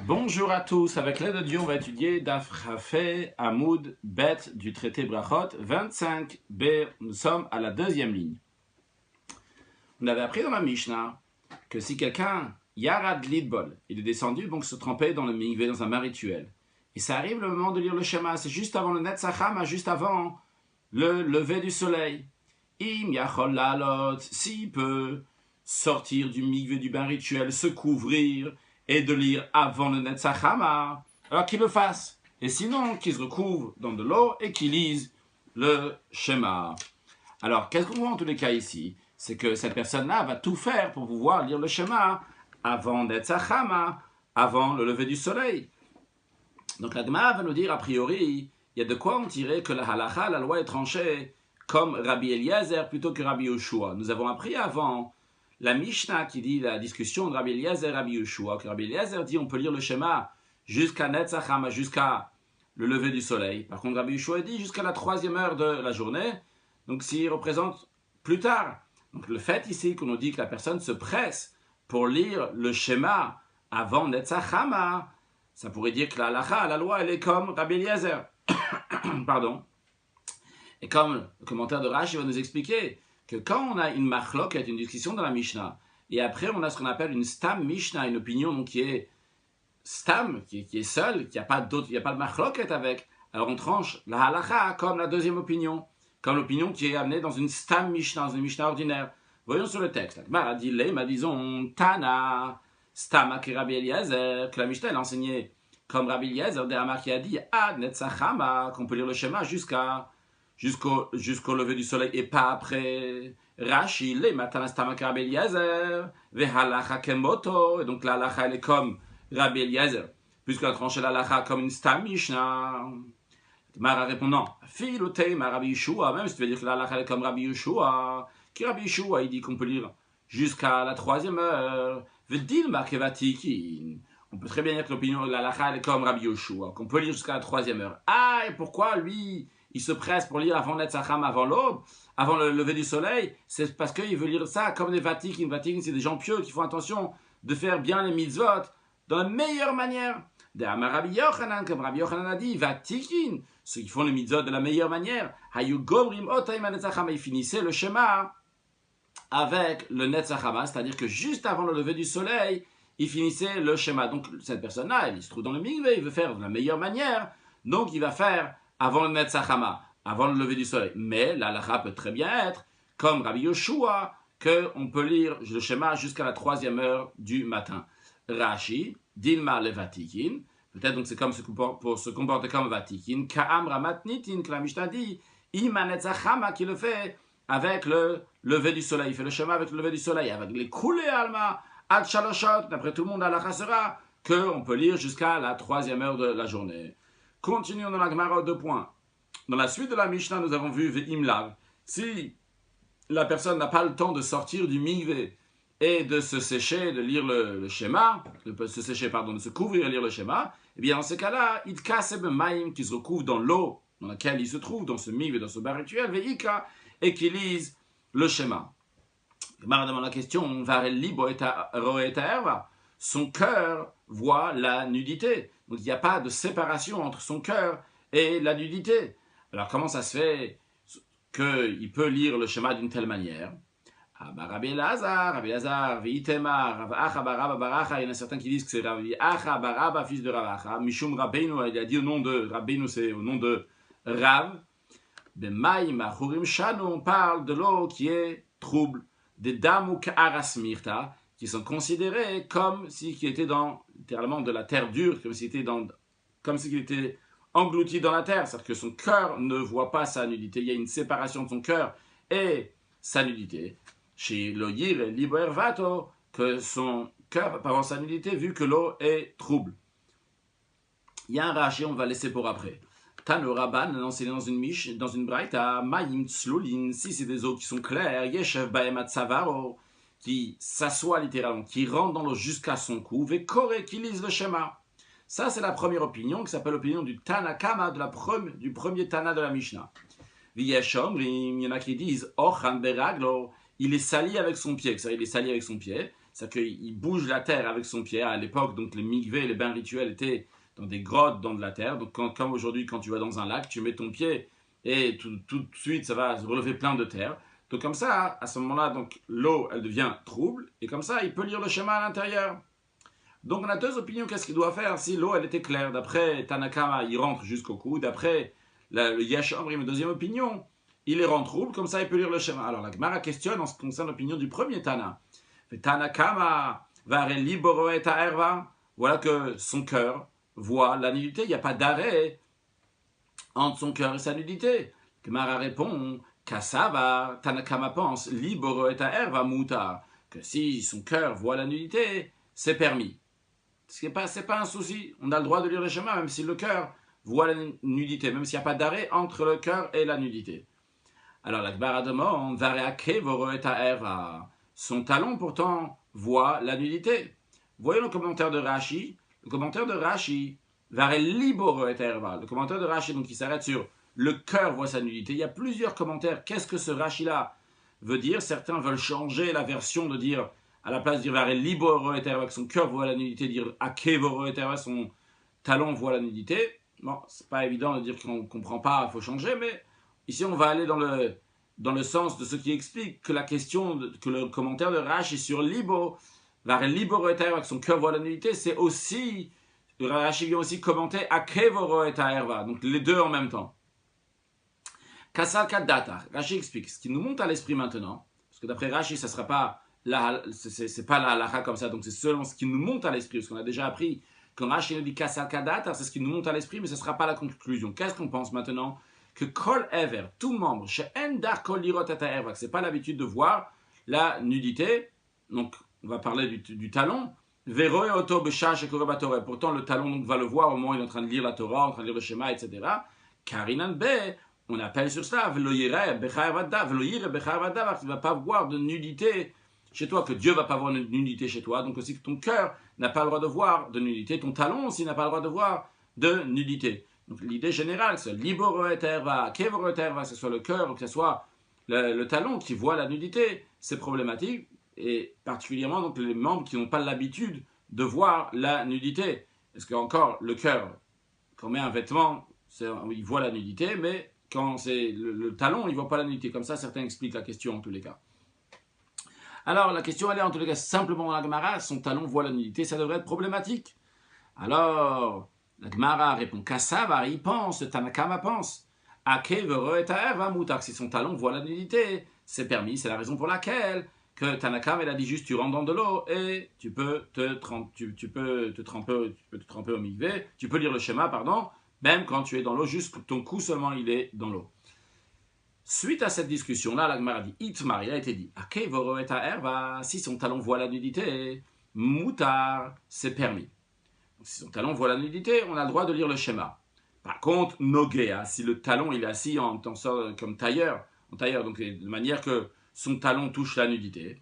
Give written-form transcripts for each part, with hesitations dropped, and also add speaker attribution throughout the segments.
Speaker 1: Bonjour à tous, avec l'aide de Dieu, on va étudier Daf Rafé Hamoud Bet du traité Brachot 25b. Nous sommes à la deuxième ligne. On avait appris dans la Mishnah que si quelqu'un Yarad Lidbol, il est descendu donc se tremper dans le mikvé, dans un bain rituel, et ça arrive le moment de lire le Shema, c'est juste avant le Netzachama, juste avant le lever du soleil. Im Yachol Lalot, s'il peut sortir du mikvé, du bain rituel, se couvrir et de lire avant le Netzachama, alors qu'il le fasse. Et sinon, qu'il se recouvre dans de l'eau et qu'il lise le Shema. Alors, qu'est-ce qu'on voit en tous les cas ici? C'est que cette personne-là va tout faire pour pouvoir lire le Shema avant Netzachama, avant le lever du soleil. Donc la Gemara va nous dire, a priori, il y a de quoi en tirer que la halacha, la loi est tranchée, comme Rabbi Eliezer plutôt que Rabbi Yoshua. Nous avons appris avant la Mishnah qui dit la discussion de Rabbi Eliezer et Rabbi Yoshua, que Rabbi Eliezer dit on peut lire le Shema jusqu'à Netzachama, jusqu'à le lever du soleil. Par contre, Rabbi Yoshua dit jusqu'à la 3e heure de la journée, donc s'il représente plus tard. Donc le fait ici qu'on nous dit que la personne se presse pour lire le Shema avant Netzachama, ça pourrait dire que la halacha, la loi, elle est comme Rabbi Eliezer. Pardon. Et comme le commentaire de Rashi va nous expliquer que quand on a une machloket, une discussion dans la Mishnah, et après on a ce qu'on appelle une stam Mishnah, une opinion donc qui est stam, qui est seule, qui a pas d'autre, il n'y a pas de machloket avec, alors on tranche la halacha comme la deuxième opinion, comme l'opinion qui est amenée dans une stam Mishnah, dans une Mishnah ordinaire. Voyons sur le texte. La dit disons Tana, stam ki Rabbi Eliezer, que la Mishnah elle enseignait comme Rabbi Eliezer, des Hamar qui a dit Ad Netzachama, qu'on peut lire le Shema jusqu'au lever du soleil et pas après. Rashi, les matana stama Rabbi Eliezer, vehalacha kemoto, et donc la halacha elle est comme Rabbi Eliezer, puisque la tranche la halacha comme une stam Mishnah. Mara répondant, filotei ma Rabbi Yeshua, même si tu veux dire que la halacha elle est comme Rabbi Yeshua, qui Rabbi Yeshua il dit qu'on peut lire jusqu'à la 3e heure, vedilma kevatikin. On peut très bien dire que l'opinion de la halacha elle est comme Rabbi Yeshua, qu'on peut lire jusqu'à la 3e heure. Ah, et pourquoi lui il se presse pour lire avant Netzacham, avant l'aube, avant le lever du soleil? C'est parce qu'il veut lire ça comme des vatikin. Vatikin, c'est des gens pieux qui font attention de faire bien les mitzvot dans la meilleure manière. De Rabbi Yochanan, comme Rabbi Yochanan a dit, vatikin, ceux qui font les mitzvot de la meilleure manière. Hayu gomrim otaim Netzacham, ils finissaient le Shema avec le Netzacham, c'est-à-dire que juste avant le lever du soleil, il finissait le Shema. Donc cette personne-là, elle se trouve dans le mikvé, il veut faire de la meilleure manière, donc il va faire avant le Netzachama, avant le lever du soleil. Mais la halacha peut très bien être, comme Rabbi Yoshua, qu'on peut lire le Shema jusqu'à la 3e heure du matin. Rashi, Dilma le Vatikin, peut-être donc c'est comme pour se comporter comme Vatikin, Ka'am Ramatnitin, que la Mishnah dit, Ima Netzachama, qui le fait avec le lever du soleil. Il fait le Shema avec le lever du soleil, avec les Koulé Alma, Ad Shaloshot, d'après tout le monde, la halacha sera qu'on peut lire jusqu'à la 3e heure de la journée. Continuons dans la Gemara 2 points. Dans la suite de la Mishnah, nous avons vu Ve'imlav. Si la personne n'a pas le temps de sortir du mikvé et de se sécher, de lire le Shema, de se couvrir et lire le Shema, eh bien dans ces cas-là, Itkaseb Maim, qui se recouvre dans l'eau dans laquelle il se trouve, dans ce mikvé, dans ce bar rituel, Ve'ika, et qui lise le Shema. Gemara demande la question, Varel libo et roeta, son cœur voit la nudité. Donc il n'y a pas de séparation entre son cœur et la nudité. Alors comment ça se fait qu'il peut lire le Shema d'une telle manière? Rabbi Elazar, Vitemar, Rav Acha Baraba Baracha, il y en a certains qui disent que c'est Rabbi Acha Baraba, fils de Rav Acha, Mishum Rabbeinu, il a dit au nom de Rabbeinu, c'est au nom de Rav. Bemaim Achurim Shanu, on parle de l'eau qui est trouble, des Damuk Arasmirta, qui sont considérés comme s'il était dans, littéralement, de la terre dure, comme s'il était englouti dans la terre, c'est-à-dire que son cœur ne voit pas sa nudité, il y a une séparation de son cœur et sa nudité. Chez Loyir et Liboervato, que son cœur va pas voir sa nudité vu que l'eau est trouble. Il y a un Rashi, on va laisser pour après. Tano Rabban, enseigné dans une braïta, Mayim Tzlulin, si c'est des eaux qui sont claires, Yeshev Baem Atzavaro, qui s'assoit littéralement, qui rentre dans l'eau jusqu'à son cou, et Koré qui lise le Shema. Ça, c'est la première opinion, qui s'appelle l'opinion du Tanakama, du premier Tana de la Mishnah. V'yeshomrim, il y en a qui disent, Ochan beraglo, il est sali avec son pied, c'est-à-dire il est sali avec son pied, c'est-à-dire qu'il bouge la terre avec son pied. À l'époque, donc les mikvés, les bains rituels étaient dans des grottes, dans de la terre. Donc comme aujourd'hui, quand tu vas dans un lac, tu mets ton pied et tout de suite, ça va se relever plein de terre. Donc comme ça, à ce moment-là, donc l'eau, elle devient trouble, et comme ça, il peut lire le schéma à l'intérieur. Donc on a deux opinions, qu'est-ce qu'il doit faire si l'eau, elle était claire. D'après Tanakama, il rentre jusqu'au cou. D'après le Yashomrim, une deuxième opinion, il est en trouble, comme ça, il peut lire le schéma. Alors la Gemara questionne en ce qui concerne l'opinion du premier Tana. Tanakama va liboro et erva. Voilà que son cœur voit la nudité. Il n'y a pas d'arrêt entre son cœur et sa nudité. Gemara répond, Kassava, Tanakama pense, liboro et erva muta, que si son cœur voit la nudité, c'est permis. Ce n'est pas un souci. On a le droit de lire le schéma, même si le cœur voit la nudité, même s'il n'y a pas d'arrêt entre le cœur et la nudité. Alors la Gemara demande, Vareake voro et erva. Son talon, pourtant, voit la nudité. Voyons le commentaire de Rashi. Le commentaire de Rashi, le commentaire de Rashi, donc, qui s'arrête sur le cœur voit sa nudité. Il y a plusieurs commentaires. Qu'est-ce que ce Rashi-là veut dire? Certains veulent changer la version de dire, à la place de dire que son cœur voit la nudité, dire son talon voit la nudité. Bon, c'est pas évident de dire qu'on ne comprend pas, il faut changer, mais ici on va aller dans le sens de ce qui explique que la question, que le commentaire de Rashi sur Libo, que son cœur voit la nudité, c'est aussi, Rashi vient aussi commenter Akevoro et Erva, donc les deux en même temps. Kasal Kadata, Rashi explique, ce qui nous monte à l'esprit maintenant, parce que d'après Rashi, ça ne sera pas c'est pas la halakha comme ça, donc c'est seulement ce qui nous monte à l'esprit, parce qu'on a déjà appris, quand Rashi nous dit Kasal Kadata, c'est ce qui nous monte à l'esprit, mais ce ne sera pas la conclusion. Qu'est-ce qu'on pense maintenant? Que Kol Ever, tout membre, chez Endar Kol Lirot et Erva, que ce n'est pas l'habitude de voir la nudité, donc on va parler du talon, Vero et Oto Beshash et Korebatore, pourtant le talon donc, va le voir au moment où il est en train de lire la Torah, en train de lire le schéma, etc. Karinan Be, on appelle sur cela, Veloyire Bechayavada, tu ne vas pas voir de nudité chez toi, que Dieu ne va pas voir de nudité chez toi, donc aussi que ton cœur n'a pas le droit de voir de nudité, ton talon aussi n'a pas le droit de voir de nudité. Donc l'idée générale, c'est liboro et erva, kevoro et erva, que ce soit le cœur ou que ce soit le talon qui voit la nudité, c'est problématique, et particulièrement donc les membres qui n'ont pas l'habitude de voir la nudité. Parce que encore le cœur, quand on met un vêtement, il voit la nudité, mais quand c'est le talon, il ne voit pas la nudité. Comme ça, certains expliquent la question en tous les cas. Alors la question elle est en tous les cas simplement dans la Gemara, son talon voit la nudité, ça devrait être problématique. Alors la Gemara répond Kassavar, il pense, Tanakama pense. Akevero et Erva mutar, si son talon voit la nudité, c'est permis, c'est la raison pour laquelle que Tanakama il a dit juste tu rentres dans de l'eau et tu peux te tremper au mikvé, tu peux lire le schéma, pardon, même quand tu es dans l'eau, juste ton cou seulement il est dans l'eau. Suite à cette discussion-là, la Gemara dit Itmar, il a été dit Akevero et Erva, si son talon voit la nudité, mutar, c'est permis. Si son talon voit la nudité, on a le droit de lire le schéma. Par contre, Nogea, si le talon il est assis comme tailleur, donc de manière que son talon touche la nudité.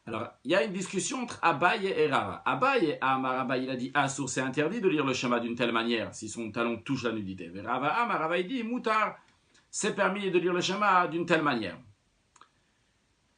Speaker 1: Alors, il y a une discussion entre Abaye et Rava. Abaye, il a dit Assour, c'est interdit de lire le schéma d'une telle manière, si son talon touche la nudité. Mais Rava, il dit Moutar, c'est permis de lire le schéma d'une telle manière.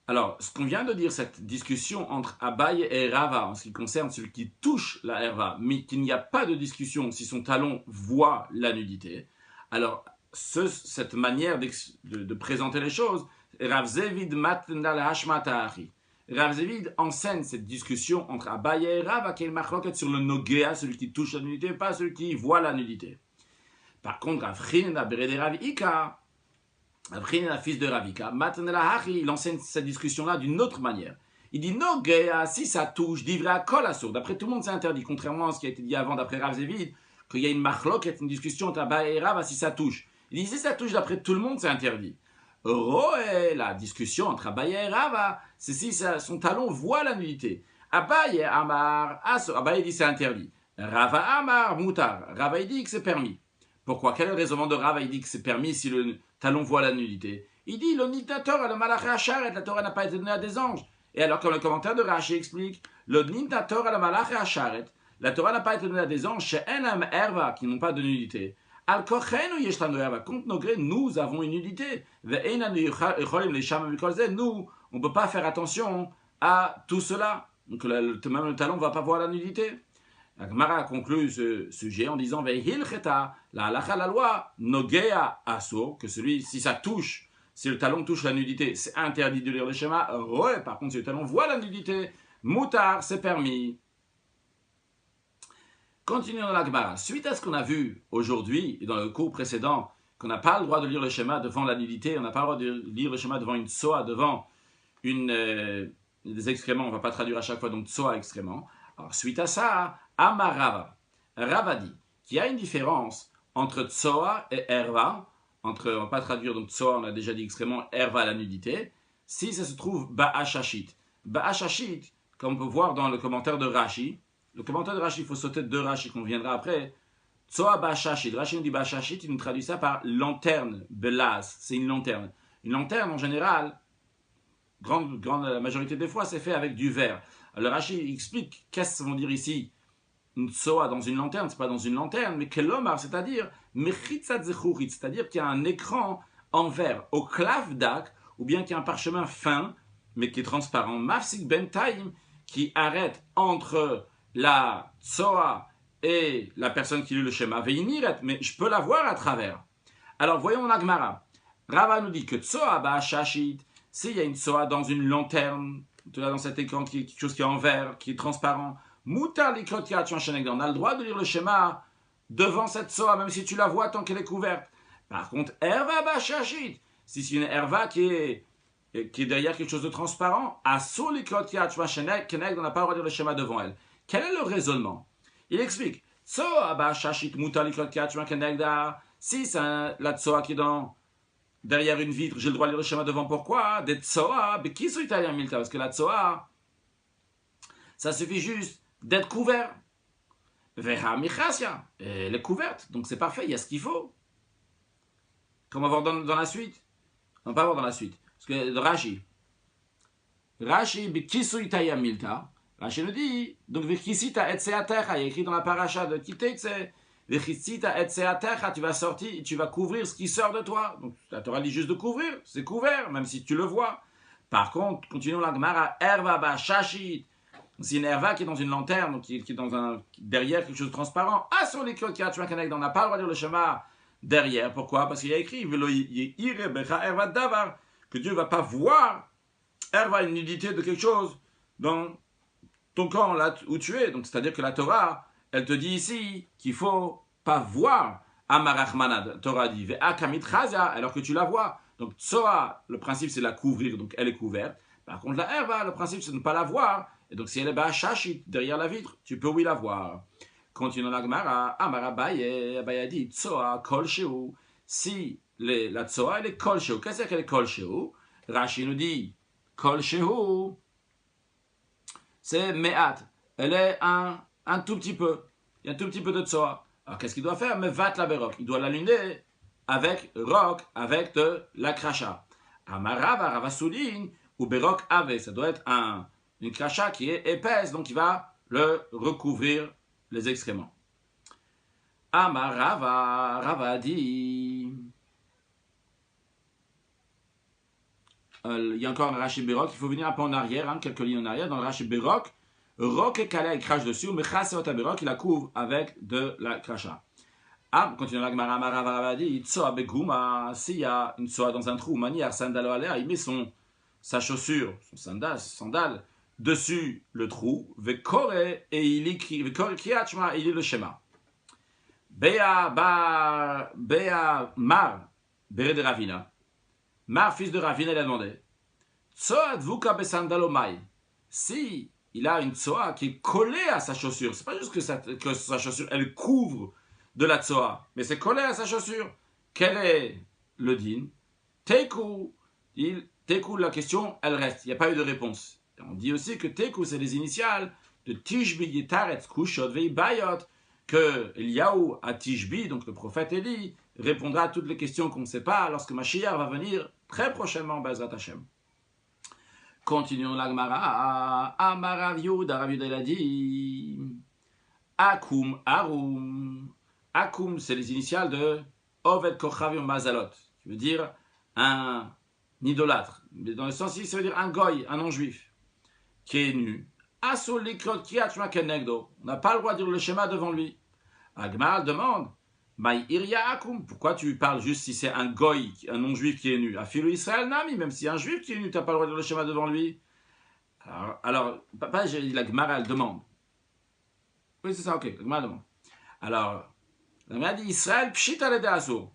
Speaker 1: Alors, ce qu'on vient de dire, cette discussion entre Abaye et Rava, en ce qui concerne celui qui touche la herva, mais qu'il n'y a pas de discussion si son talon voit la nudité, alors cette manière de présenter les choses, Rav Zevid matnal hashmata'achi. Rav Zevid enseigne cette discussion entre Abaye et Rava, qui est une machloket sur le nogea, celui qui touche la nudité, pas celui qui voit la nudité. Par contre, Rav Chinina berede Rav Ika, Rav fils de Ravika, il enseigne cette discussion-là d'une autre manière. Il dit Nogea, si ça touche, divra kol assour. D'après tout le monde, c'est interdit, contrairement à ce qui a été dit avant d'après Rav Zevid, qu'il y a une machloket, une discussion entre Abaye et Rava, si ça touche. Il dit si ça touche, d'après tout le monde, c'est interdit. Roé, la discussion entre Abaye et Rava, c'est si son talon voit la nudité. Abaye Amar, Abaye dit c'est interdit. Rava Amar, Moutar. Rava dit que c'est permis. Pourquoi? Quel est le raisonnement de Rava? Il dit que c'est permis si le talon voit la nudité. Il dit le Nintator, le Malaché Hacharet, la Torah n'a pas été donnée à des anges. Et alors, comme le commentaire de Rashi explique, le Nintator, le Malaché Hacharet, la Torah n'a pas été donnée à des anges chez Enam Erva, qui n'ont pas de nudité. Al Kochenu Yeshlanu Erva, contre nos grés, nous avons une nudité. Nous, on ne peut pas faire attention à tout cela. Donc même le talon ne va pas voir la nudité. La Gemara a conclu ce sujet en disant Ve'hilcheta, la halacha, la loi, nogea asur, que celui, si ça touche, si le talon touche la nudité, c'est interdit de lire le schéma. Ouais, par contre, si le talon voit la nudité, moutar, c'est permis. Continuons dans la Gemara. Suite à ce qu'on a vu aujourd'hui et dans le cours précédent, qu'on n'a pas le droit de lire le schéma devant la nudité, on n'a pas le droit de lire le schéma devant une tsoa, devant des excréments, on ne va pas traduire à chaque fois, donc tsoa, excréments. Alors, suite à ça, Amar Rava, Rava dit qu'il y a une différence entre tsoa et erva, on ne va pas traduire donc tsoa, on a déjà dit excrément, erva la nudité, si ça se trouve ba'ashashit. Ba'ashashit, comme on peut voir dans le commentaire de Rashi, le commentaire de Rashi, il faut sauter de deux Rashi qu'on viendra après. Tsoa ba'ashashit, Rashi nous dit ba'ashashit, il nous traduit ça par lanterne, belaz, c'est une lanterne. Une lanterne en général, la majorité des fois, c'est fait avec du verre. Alors Rashi explique qu'est-ce qu'on veut dire ici une tsoa dans une lanterne, c'est pas dans une lanterne, mais kelomar, c'est-à-dire c'est-à-dire qu'il y a un écran en verre au klavdak, ou bien qu'il y a un parchemin fin, mais qui est transparent, mafsik ben taim, qui arrête entre la tsoa et la personne qui lit le schéma, veiniret, mais je peux la voir à travers. Alors voyons la Gemara. Rava nous dit que tsoa ba'ashashit, s'il y a une tsoa dans une lanterne, dans cet écran, quelque chose qui est en verre, qui est transparent, Moutar likrot yat on a le droit de lire le schéma devant cette tsoa, même si tu la vois tant qu'elle est couverte. Par contre, erva ba'ashashit, si c'est une erva qui est derrière quelque chose de transparent, asur likrot yat on n'a pas le droit de lire le schéma devant elle. Quel est le raisonnement? Il explique, tsoa ba'ashashit moutar likrot yat si c'est la tsoa qui est derrière une vitre, j'ai le droit de lire le schéma devant. Pourquoi? Des tsoa, parce que la tsoa, ça suffit juste d'être couvert. Vera michasia, elle est couverte, donc c'est parfait, il y a ce qu'il faut. Comment on va voir dans la suite? On va pas voir dans la suite. Parce que Rashi, bikisuitaya milta, Rashi nous dit, donc vikisita etseatecha, il y a écrit dans la paracha de Kitetse, vikisita etseatecha, tu vas sortir, tu vas couvrir ce qui sort de toi. Donc la Torah dit juste de couvrir, c'est couvert, même si tu le vois. Par contre, continuons la Gemara, erva ba shashit. C'est une herva qui est dans une lanterne, donc qui est derrière quelque chose de transparent. Ah, sur les cloquettes, on n'a pas le droit de lire le schéma derrière. Pourquoi? Parce qu'il y a écrit que Dieu ne va pas voir herva, une nudité de quelque chose dans ton camp, là où tu es. Donc, c'est-à-dire que la Torah, elle te dit ici qu'il ne faut pas voir Amarachmanad. La Torah dit alors que tu la vois. Donc, Tsoa, le principe, c'est la couvrir, donc elle est couverte. Par contre, la herva, le principe, c'est de ne pas la voir. Et donc, si elle est ba'ashashit, derrière la vitre, tu peux oui la voir. Continuons la Gemara. Amar Abaye, Abaye dit, tsoa kol shehu. Si la tsoa, elle est kol shehu. Qu'est-ce qu'elle est kol shehu? Rashi nous dit, kol shehu, c'est me'at. Elle est un tout petit peu. Il y a un tout petit peu de tsoa. Alors, qu'est-ce qu'il doit faire? Mevat la berok. Il doit l'allumer avec roc, avec de la kracha. Amar Rava, Rava souligne, ou berok ave. Ça doit être une kracha qui est épaisse, donc il va le recouvrir les excréments. Amar Rava, Rava dit, il y a encore un Rashi Berok, il faut venir un peu en arrière, quelques lignes en arrière, dans le Rashi Berok, roc et kalé, il crache dessus, mais chaseot Berok, il la couvre avec de la kracha. Continue la Gemara, Amar Rava dit, tsoa beguma, s'il y a une tsoa dans un trou, manière sandalo alea, il met sa chaussure, son sandale, dessus le trou, vekore, et il écrit, vekore kriachma, il lit le schéma. Bea Mar, Bere de Ravina, Mar, fils de Ravina, il a demandé, tsoa dvuka besandalomai, si il a une tsoa qui est collée à sa chaussure, c'est pas juste que sa chaussure, elle couvre de la tsoa, mais c'est collé à sa chaussure. Quel est le din? Teku, la question, elle reste. Il n'y a pas eu de réponse. Et on dit aussi que Teku, c'est les initiales de Tishbi, Yetaretz, Kushot, Veibayot, que Eliyahu à Tishbi, donc le prophète Élie, répondra à toutes les questions qu'on ne sait pas lorsque Mashiach va venir très prochainement, Bezrat Hashem. Continuons la Gemara. Amar Rav Yehuda, il a dit Akum, Arum. Akum, c'est les initiales de Oved Kochavim Mazalot, qui veut dire un idolâtre. Mais dans le sens ici, ça veut dire un goy, un non-juif, qui est nu. Asur likrot kriyat shema kenegdo. On n'a pas le droit de dire le schéma devant lui. Agmar demande, Maï iria akum, pourquoi tu parles juste si c'est un goy, un non-juif qui est nu? Afilu Israël nami, même si un juif qui est nu, tu n'as pas le droit de dire le schéma devant lui. Alors papa, la Gemara, elle demande. Oui, c'est ça, ok, la Gemara demande. Alors, la Gemara dit Israël, pshita le asur.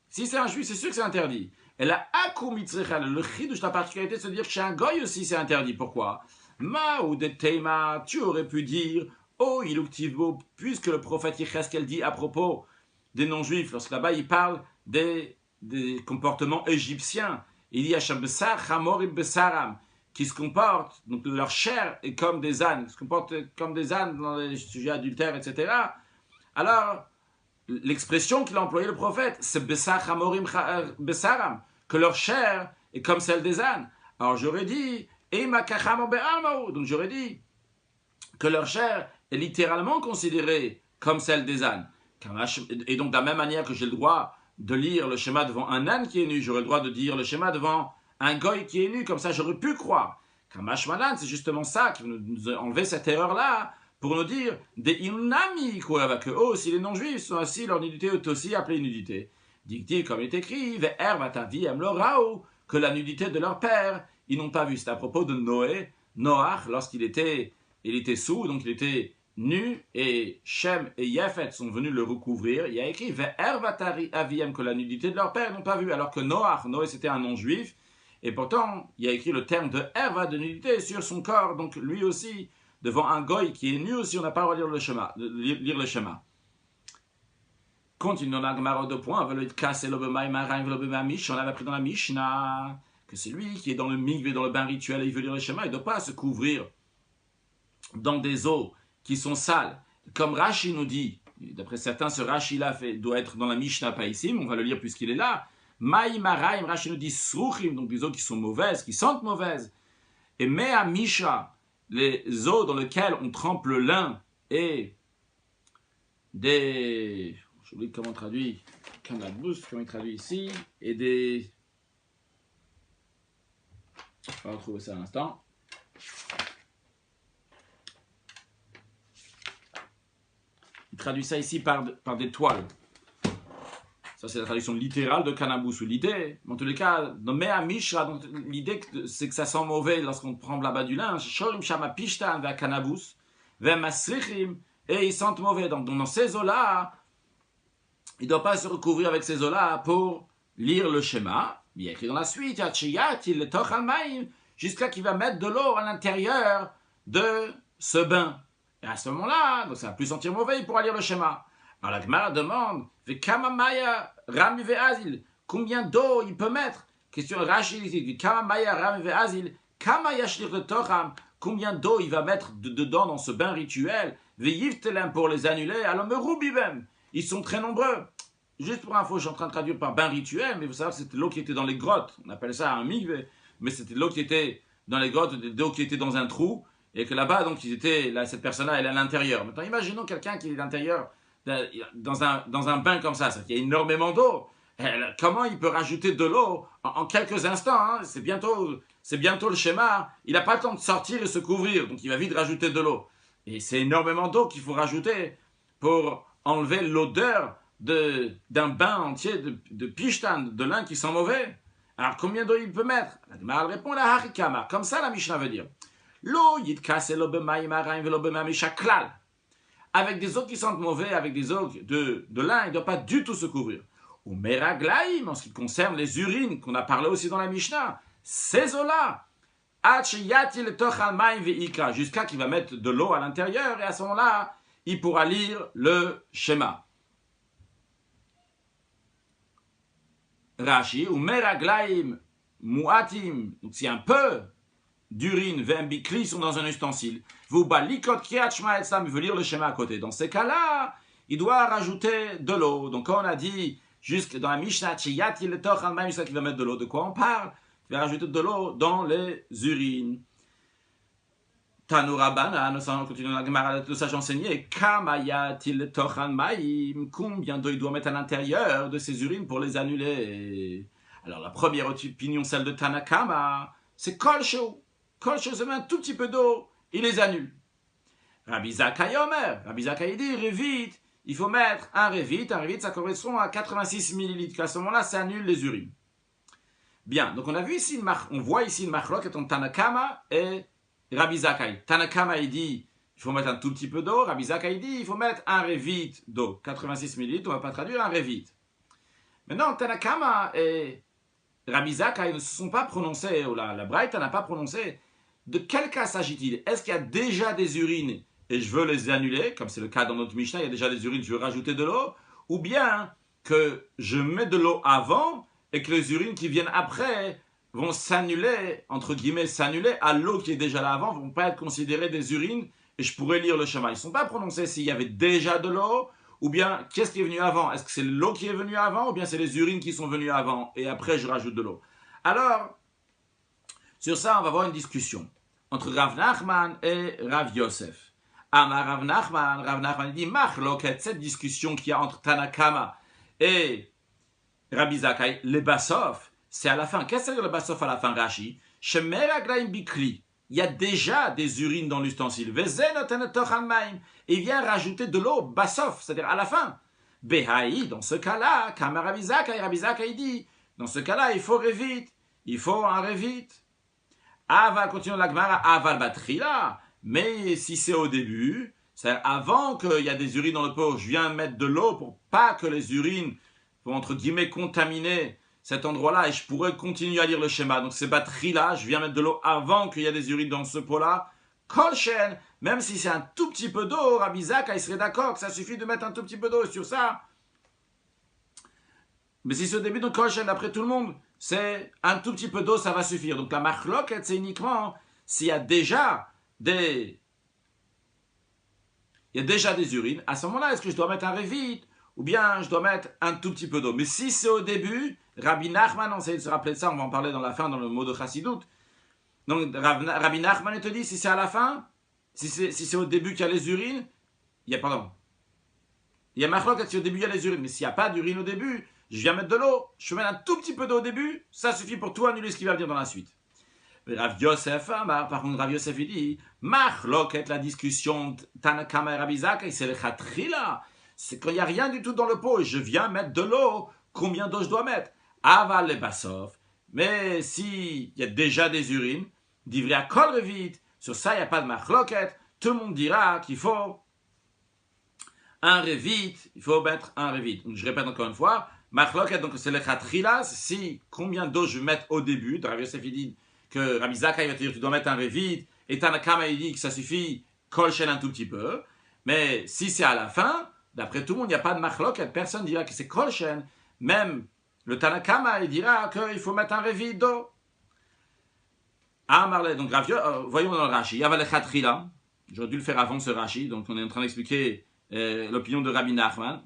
Speaker 1: Si c'est un juif, c'est sûr que c'est interdit. Et la akum itzrechal, le chidouche, la particularité de se dire que chez un goy aussi c'est interdit. Pourquoi? Ma ou de teima, tu aurais pu dire, oh, iluktivbo, puisque le prophète Yecheskel dit à propos des non-juifs, lorsque là-bas il parle des comportements égyptiens, il dit Hashabessar, Chamorim Bessaram, qui se comportent, donc leur chair est comme des ânes, qui se comportent comme des ânes dans les sujets adultères, etc. Alors, l'expression qu'il a employée le prophète, c'est Bessar, Chamorim Bessaram, que leur chair est comme celle des ânes. Alors j'aurais dit, donc j'aurais dit que leur chair est littéralement considérée comme celle des ânes. Et donc de la même manière que j'ai le droit de lire le schéma devant un âne qui est nu, j'aurais le droit de dire le schéma devant un goy qui est nu, comme ça j'aurais pu croire. Kamash Malan, c'est justement ça qui nous a enlevé cette erreur-là, pour nous dire des inami, que eux aussi les non-juifs sont assis, leur nudité est aussi appelée nudité. Dit-il, comme il est écrit, que la nudité de leur père, ils n'ont pas vu. C'est à propos de Noé, Noach, lorsqu'il était sous, donc il était nu, et Shem et Yafet sont venus le recouvrir. Il y a écrit Ve'ervatari aviem, que la nudité de leur père n'ont pas vu, alors que Noé c'était un non-juif, et pourtant il y a écrit le terme de erva, de nudité, sur son corps, donc lui aussi, devant un goy qui est nu aussi, on n'a pas le droit de lire le schéma. Continuons la Gemara de points, on avait appris dans la Mishnah que c'est lui qui est dans le mikvé, dans le bain rituel, et il veut lire le schéma, il ne doit pas se couvrir dans des eaux qui sont sales. Comme Rashi nous dit, d'après certains, ce Rashi-là doit être dans la Mishnah, pas ici, mais on va le lire puisqu'il est là. Maïmaraim, Rashi nous dit sruchim, donc des eaux qui sont mauvaises, qui sentent mauvaises. Et Mea Misha, les eaux dans lesquelles on trempe le lin et des... J'oublie comment on traduit, comment il traduit ici, et des... On va retrouver ça à l'instant. Il traduit ça ici par des toiles. Ça, c'est la traduction littérale de cannabis ou l'idée. En tous les cas, dans Mea Mishra, l'idée, c'est que ça sent mauvais lorsqu'on prend là-bas du linge. Shorim Shama Pishtan va cannabis, va Masrichim, et ils sentent mauvais. Donc, dans ces eaux-là, il ne doit pas se recouvrir avec ces eaux-là pour lire le schéma. Il y a écrit dans la suite, jusqu'à qu'il va mettre de l'eau à l'intérieur de ce bain. Et à ce moment-là, donc ça va plus sentir mauvais, il pourra lire le schéma. Alors la Gemara demande, combien d'eau il peut mettre? Question Rashi, combien d'eau il va mettre dedans dans ce bain rituel? Pour les annuler, alors me roubibem. Ils sont très nombreux. Juste pour info, je suis en train de traduire par bain rituel, mais vous savez, c'était l'eau qui était dans les grottes. On appelle ça un mikvé, mais c'était l'eau qui était dans les grottes, l'eau qui était dans un trou, et que là-bas, donc, cette personne-là, elle est à l'intérieur. Maintenant, imaginons quelqu'un qui est à l'intérieur dans un bain comme ça, il y a énormément d'eau. Comment il peut rajouter de l'eau en quelques instants, hein? C'est bientôt le schéma. Il n'a pas le temps de sortir et se couvrir, donc il va vite rajouter de l'eau. Et c'est énormément d'eau qu'il faut rajouter pour enlever l'odeur d'un bain entier de pishtan, de lin qui sent mauvais. Alors combien d'eau il peut mettre? La Gemara répond la harikama. Comme ça la Mishnah veut dire. Lo yitkase lo b'mayim haraim velo b'mamisha klal. Avec des eaux qui sentent mauvais, avec des eaux de lin, il ne doit pas du tout se couvrir. Ou meraglaim, en ce qui concerne les urines, qu'on a parlé aussi dans la Mishnah, ces eaux-là, jusqu'à qu'il va mettre de l'eau à l'intérieur, et à ce moment-là, il pourra lire le schéma. Rashi, ou meraglaim muatim, donc si un peu d'urine, vembikli sont dans un ustensile, vous balikot kiat shma etzam, il veut lire le schéma à côté. Dans ces cas-là, il doit rajouter de l'eau. Donc quand on a dit, jusque dans la Mishnah, chiyat il toch al maim, jusqu'à qu'il va mettre de l'eau, de quoi on parle? Il va rajouter de l'eau dans les urines. Tanuraban, nous continuons la Gemara de sage enseigner, kamayat il toch al maim, combien d'eau il doit mettre à l'intérieur de ses urines pour les annuler? Alors la première opinion, celle de Tanakama, c'est kol sheu. Kol sheu, c'est un tout petit peu d'eau il les annule. Rabbi Zakkai Omer, Rabbi Zakkai dit, Revit, il faut mettre un Revit ça correspond à 86 millilitres, à ce moment-là, ça annule les urines. Bien, donc on a vu ici, on voit ici une machlok entre Tanakama et Rabbi Zakkai. Tanakama, il dit, il faut mettre un tout petit peu d'eau, Rabbi Zakkai dit, il faut mettre un Revit d'eau, 86 millilitres, on ne va pas traduire un Revit. Maintenant, Tanakama et Rabbi Zakkai ne se sont pas prononcés, ou la Braïta n'a pas prononcé, de quel cas s'agit-il? Est-ce qu'il y a déjà des urines et je veux les annuler, comme c'est le cas dans notre Mishnah, il y a déjà des urines, je veux rajouter de l'eau, ou bien que je mets de l'eau avant et que les urines qui viennent après vont s'annuler, entre guillemets, s'annuler à l'eau qui est déjà là avant, ne vont pas être considérées des urines et je pourrais lire le schéma. Ils ne sont pas prononcés s'il y avait déjà de l'eau, ou bien qu'est-ce qui est venu avant? Est-ce que c'est l'eau qui est venue avant, ou bien c'est les urines qui sont venues avant et après je rajoute de l'eau? Alors, sur ça, on va avoir une discussion entre Rav Nachman et Rav Yosef. Amar Rav Nachman dit Machloket, cette discussion qu'il y a entre Tanakama et Rabbi Zakkai, les Bassof, c'est à la fin. Qu'est-ce que c'est le Bassof à la fin, Rashi? Shemer Aglaim Bikli. Il y a déjà des urines dans l'ustensile. Et il vient rajouter de l'eau, Bassof, c'est-à-dire à la fin. Behaï, dans ce cas-là, Kamar Rabbi Zakkai dit, dans ce cas-là, il faut Revit. Il faut un Revit. Aval, continue la Gemara, Aval Batrila. Mais si c'est au début, c'est avant qu'il y a des urines dans le pot, je viens mettre de l'eau pour pas que les urines, pour entre guillemets, contaminer cet endroit-là et je pourrais continuer à lire le schéma. Donc c'est batterie-là, je viens mettre de l'eau avant qu'il y ait des urines dans ce pot-là. Kolchen, même si c'est un tout petit peu d'eau, Rabbi Zakkai, il serait d'accord que ça suffit de mettre un tout petit peu d'eau sur ça. Mais si c'est au début de Kolchen, d'après tout le monde, c'est un tout petit peu d'eau, ça va suffire. Donc la machloket, c'est uniquement s'il y a déjà des urines, à ce moment-là, est-ce que je dois mettre un Revit ou bien je dois mettre un tout petit peu d'eau? Mais si c'est au début, Rabbi Nachman, on essaie de se rappeler de ça, on va en parler dans la fin, dans le mot de Chassidut. Donc Rabbi Nachman, il te dit, si c'est à la fin, si c'est au début qu'il y a les urines, il y a Machlok, si au début il y a les urines, mais s'il n'y a pas d'urine au début, je viens mettre de l'eau, je mets un tout petit peu d'eau au début, ça suffit pour tout annuler ce qui va venir dans la suite. Rav Yosef, par contre, Rav Yosef, il dit, Machloket, la discussion Tanakama et Rabbi Zakkai, c'est le Chatrila. C'est quand il n'y a rien du tout dans le pot et je viens mettre de l'eau. Combien d'eau je dois mettre? Aval le Bassof. Mais s'il y a déjà des urines, d'ivrer à Kol Revit, sur ça, il n'y a pas de Machloket. Tout le monde dira qu'il faut un Revit, il faut mettre un Revit. Donc, je répète encore une fois, Machloket, donc c'est le Chatrila, si combien d'eau je vais mettre au début. Rav Yosef, il dit que Rabbi Zakkai va te dire tu dois mettre un Revit, et Tanakama il dit que ça suffit, kolchen un tout petit peu, mais si c'est à la fin, d'après tout le monde, il n'y a pas de machlok, personne dira que c'est kolchen, même le Tanakama il dira qu'il faut mettre un Revit d'eau. Amarle, donc voyons dans le Rashi, il y avait le Chatrila, j'aurais dû le faire avant ce Rashi, donc on est en train d'expliquer l'opinion de Rabbi Nachman,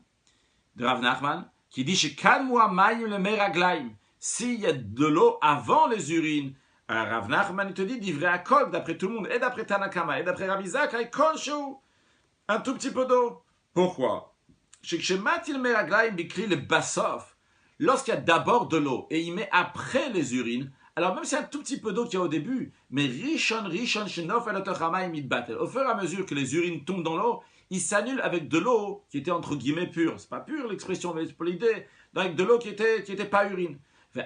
Speaker 1: de Rav Nachman, qui dit chez Kalmoua Mayim le Meraglaim, s'il y a de l'eau avant les urines, Rav Nachman il te dit d'ivrer à kol, d'après tout le monde, et d'après Tanakama, et d'après Rabbi Zakkai, kol shou, un tout petit peu d'eau. Pourquoi? C'est que chez Matil Meraglaim bikri le Bassof, lorsqu'il y a d'abord de l'eau, et il met après les urines, alors même s'il y a un tout petit peu d'eau qu'il y a au début, mais Rishon, Shenof, au fur et à mesure que les urines tombent dans l'eau, il s'annule avec de l'eau qui était entre guillemets pure. C'est pas pure l'expression, mais c'est pour l'idée, avec de l'eau qui était pas urine. Bien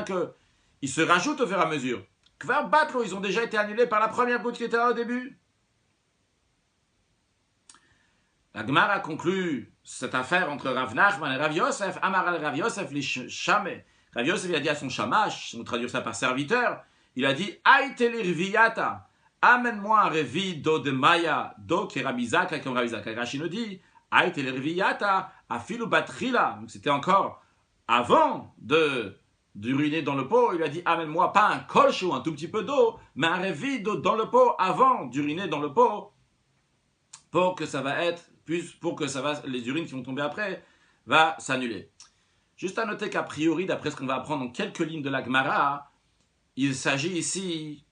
Speaker 1: qu'ils se rajoutent au fur et à mesure. Kvar Batlo, ils ont déjà été annulés par la première goutte qui était là au début. La Gemara a conclu cette affaire entre Rav Nachman et Rav Yosef. Amar al Rav Yosef li Shame. Rav Yosef il a dit à son shamash, on traduit ça par serviteur, il a dit Aïtelir viyata, amène-moi un revi d'eau de Maya, d'eau qui est Rabbi Zakkai, comme Rabbi Zakkai. Rashi nous dit Aïtelir viyata, afilu batrila. Donc c'était encore avant d'uriner dans le pot, il a dit amène-moi pas un kolche ou un tout petit peu d'eau, mais un revi d'eau dans le pot avant d'uriner dans le pot, pour que ça va être, pour que ça va, les urines qui vont tomber après, va s'annuler. Juste à noter qu'a priori, d'après ce qu'on va apprendre en quelques lignes de la Gemara, il s'agit ici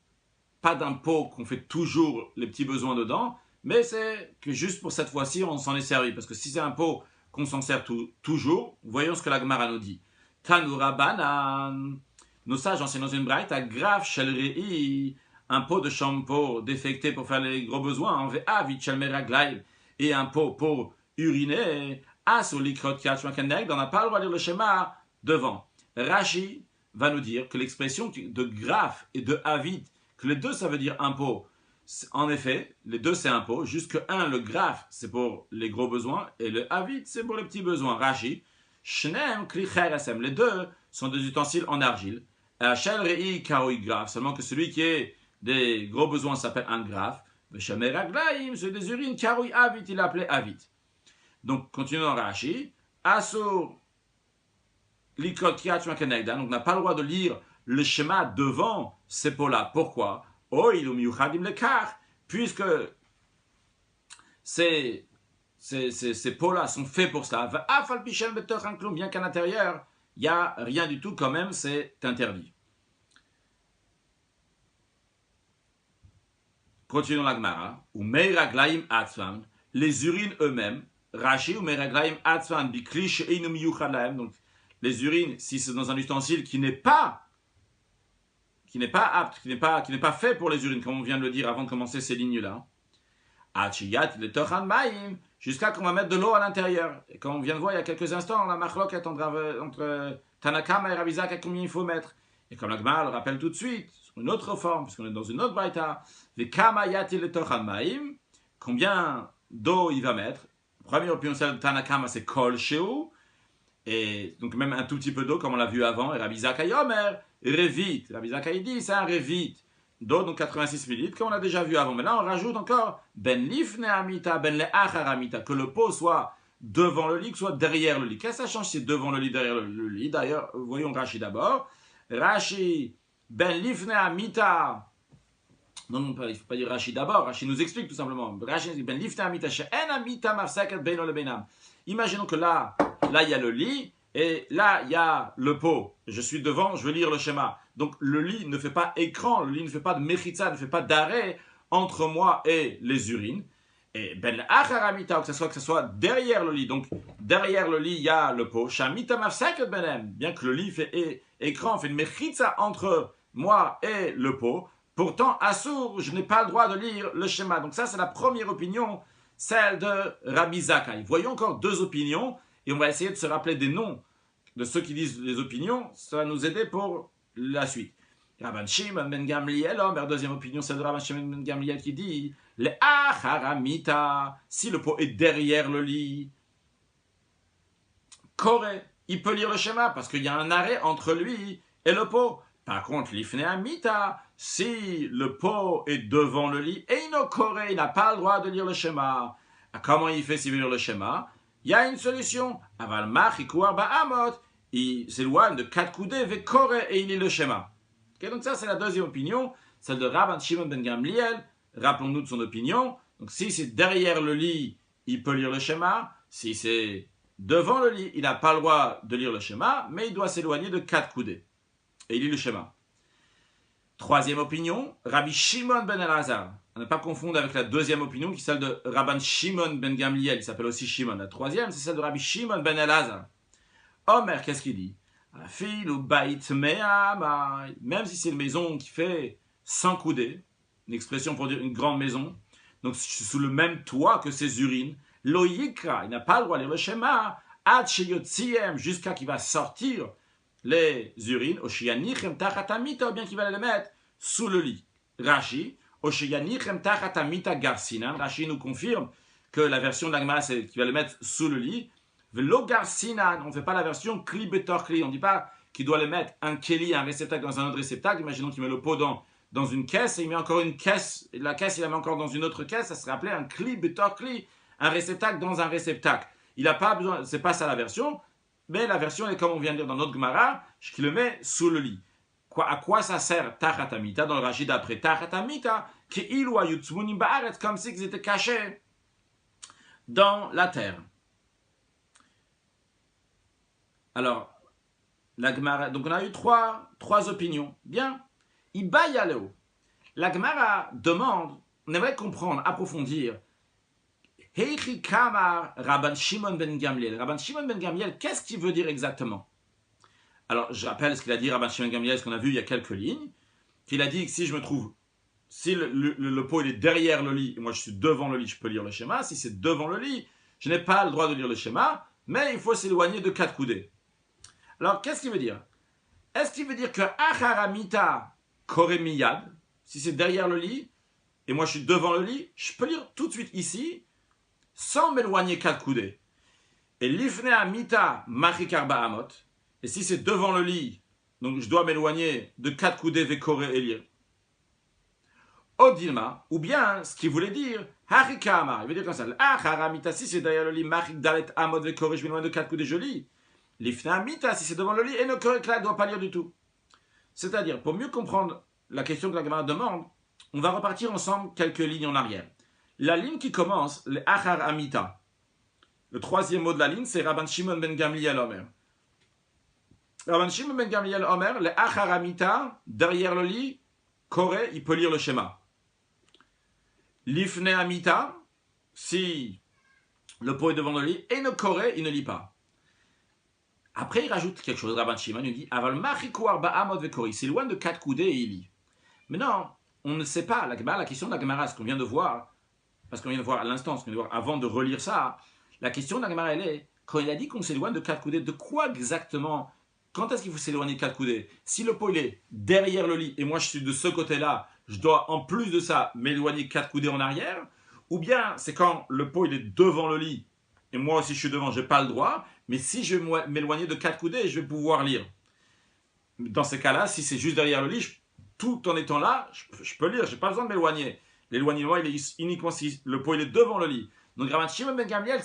Speaker 1: pas d'un pot qu'on fait toujours les petits besoins dedans, mais c'est que juste pour cette fois-ci, on s'en est servi. Parce que si c'est un pot qu'on s'en sert toujours, voyons ce que la Gemara nous dit. Tanura banan. Nos sages enseignent dans une braïta, grave shel rei, un pot de shampoing défecté pour faire les gros besoins, en VA, vichelmeraglaim, et un pot pour uriner, asolikrot kachmakeneg, on n'a pas le droit de lire le schéma devant. Rashi va nous dire que l'expression de graphe et de avid, que les deux ça veut dire un pot. En effet, les deux c'est un pot, juste que le graphe c'est pour les gros besoins et le avid c'est pour les petits besoins. Rashi, shnem kli cheresem, les deux sont des ustensiles en argile. Hachel rei karoi graphe, seulement que celui qui est des gros besoins s'appelle un graphe. Veshamer raglaim, celui des urines, karoi avid, il est appelé avid. Donc, continuons dans Rashi. Asur likot kiach makenegda. Donc, on n'a pas le droit de lire le schéma devant ces pots-là. Pourquoi? Oil ou miuchadim lekar. Puisque ces pots-là sont faits pour cela. Afal pichel betoch anklum. Bien qu'à l'intérieur, il n'y a rien du tout, quand même, c'est interdit. Continuons la Gemara. Ou meiraglaim atzvam. Les urines eux-mêmes. Rashi ou meraglaim atzvan bikli she'einu miyuchad lahem. Donc les urines, si c'est dans un ustensile qui n'est pas apte, qui n'est pas fait pour les urines, comme on vient de le dire avant de commencer ces lignes-là. Achiyat le tochan maim, jusqu'à qu'on va mettre de l'eau à l'intérieur. Et comme on vient de voir il y a quelques instants, la machloket entre Tanakama et Rabbi Zakkai, combien il faut mettre. Et comme la Gemara le rappelle tout de suite, sur une autre forme, puisqu'on est dans une autre baïta, les kama yati le tochan maim, combien d'eau il va mettre. Première opinion, celle de Tanakama, c'est Kol Sheu. Et donc même un tout petit peu d'eau, comme on l'a vu avant. Et Rabbi Zakkai Omer, Revit. Rabbi Zakkai dit, c'est un Revit. D'eau, donc 86 ml, comme on a déjà vu avant. Mais là, on rajoute encore Ben Lifne Amita, Ben Leachar Amita. Que le pot soit devant le lit, que soit derrière le lit. Qu'est-ce que ça change si c'est devant le lit, derrière le lit? D'ailleurs, voyons Rashi d'abord. Rashi, Ben Lifne Amita. Non, il ne faut pas dire Rashi d'abord. Rashi nous explique tout simplement. Rashi nous dit Ben lifta amita she'en amita mafsaket beino lebenam. Imaginons que là, il y a le lit et là, il y a le pot. Je suis devant, je veux lire le schéma. Donc, le lit ne fait pas écran, le lit ne fait pas de mechitza, ne fait pas d'arrêt entre moi et les urines. Et Ben l'achar amita, que ce soit derrière le lit. Donc, derrière le lit, il y a le pot. Shamita mafsaket benem. Bien que le lit fait écran, fait une mechitza entre moi et le pot. Pourtant, Assour, je n'ai pas le droit de lire le schéma. Donc ça, c'est la première opinion, celle de Rabbi Zakkai. Voyons encore deux opinions, et on va essayer de se rappeler des noms de ceux qui disent les opinions. Ça va nous aider pour la suite. Rabban Shimon ben Gamliel, deuxième opinion, celle de Rabban Shimon ben Gamliel qui dit le acharamita, si le pot est derrière le lit, Koré, il peut lire le schéma, parce qu'il y a un arrêt entre lui et le pot. Par contre, l'ifne amita, si le pot est devant le lit, et il n'a pas le droit de lire le schéma. Comment il fait s'il veut lire le schéma? Il y a une solution. Aval machikuar ba'amot, il s'éloigne de 4 coudées, et il lit le schéma. Okay, donc ça, c'est la deuxième opinion, celle de Rabban Shimon ben Gamliel. Rappelons-nous de son opinion. Donc si c'est derrière le lit, il peut lire le schéma. Si c'est devant le lit, il n'a pas le droit de lire le schéma, mais il doit s'éloigner de 4 coudées. Et il lit le schéma. Troisième opinion, Rabbi Shimon ben Elazar. On n'a pas confondre avec la deuxième opinion, qui est celle de Rabban Shimon ben Gamliel, qui s'appelle aussi Shimon. La troisième, c'est celle de Rabbi Shimon ben Elazar. Omer, qu'est-ce qu'il dit? Même si c'est une maison qui fait 100 coudées, une expression pour dire une grande maison, donc sous le même toit que ses urines, Loïkra, il n'a pas le droit de lire le schéma, jusqu'à qu'il va sortir les urines, Oshiyanichem tachatamita, ou bien qu'il va les mettre sous le lit. Rashi, Oshiyanichem tachatamita garsinan. Rashi nous confirme que la version de la Gemara, c'est qu'il va les mettre sous le lit. Velo garsinan, on ne fait pas la version kli betor kli. On ne dit pas qu'il doit les mettre un keli, un réceptacle dans un autre réceptacle. Imaginons qu'il met le pot dans une caisse et il met encore une caisse. Et la caisse, il la met encore dans une autre caisse. Ça serait appelé un kli betor kli, un réceptacle dans un réceptacle. Il n'a pas besoin, c'est pas ça la version. Mais la version est comme on vient de dire dans notre Gemara, qui le met sous le lit. À quoi ça sert tachatamita dans le Rashi d'après? Tachatamita, qui ilu ayutzmunim ba'aretz, comme si ils étaient cachés dans la terre. Alors, la Gemara, donc on a eu trois opinions. Bien. Ibayaleo. La Gemara demande, on aimerait comprendre, approfondir. Heichi Kamar Rabban Shimon ben Gamliel. Rabban Shimon ben Gamliel, qu'est-ce qu'il veut dire exactement? Alors, je rappelle ce qu'il a dit Rabban Shimon ben Gamliel, ce qu'on a vu il y a quelques lignes, qu'il a dit que si je me trouve si le pot il est derrière le lit et moi je suis devant le lit, je peux lire le schéma. Si c'est devant le lit, je n'ai pas le droit de lire le schéma, mais il faut s'éloigner de 4 coudées. Alors, qu'est-ce qu'il veut dire? Est-ce qu'il veut dire que Acharamita Koremiyad, si c'est derrière le lit, et moi je suis devant le lit, je peux lire tout de suite ici, sans m'éloigner 4 coudées. Et Lifne Amita Machikarba Amot, et si c'est devant le lit, donc je dois m'éloigner de 4 coudées Vekore et lire. Odilma, ou bien ce qu'il voulait dire, Harikama, il veut dire comme ça, Acharamita, si c'est derrière le lit, Machik Dalet Amot Vekore, je m'éloigne de 4 coudées, je lis. L'ifna amita, si c'est devant le lit, et ne ne doit pas lire du tout. C'est-à-dire, pour mieux comprendre la question que la Gemara demande, on va repartir ensemble quelques lignes en arrière. La ligne qui commence, le achar amita. Le troisième mot de la ligne, c'est Rabban Shimon ben Gamliel Omer. Rabban Shimon ben Gamliel Omer, le achar amita, derrière le lit, Koré, il peut lire le schéma. L'ifne amita, si le pot est devant le lit, et ne Koré, il ne lit pas. Après, il rajoute quelque chose. Rabban Shimon il dit Aval machikuar ba'amot vekori. C'est loin de 4 coudées et il lit. Mais non, on ne sait pas. La question de la Gemara, ce qu'on vient de voir, parce qu'on vient de voir à l'instant, ce qu'on vient de voir avant de relire ça, la question de la Gemara, elle est quand il a dit qu'on s'éloigne de 4 coudées, de quoi exactement? Quand est-ce qu'il faut s'éloigner de 4 coudées? Si le pot il est derrière le lit et moi je suis de ce côté-là, je dois en plus de ça m'éloigner 4 coudées en arrière? Ou bien c'est quand le pot il est devant le lit et moi aussi je suis devant, je n'ai pas le droit. Mais si je vais m'éloigner de 4 coudées, je vais pouvoir lire. Dans ces cas-là, si c'est juste derrière le lit, tout en étant là, je peux lire, je n'ai pas besoin de m'éloigner. L'éloignement, il est uniquement si le pot il est devant le lit. Donc Rabban Shimon ben Gamliel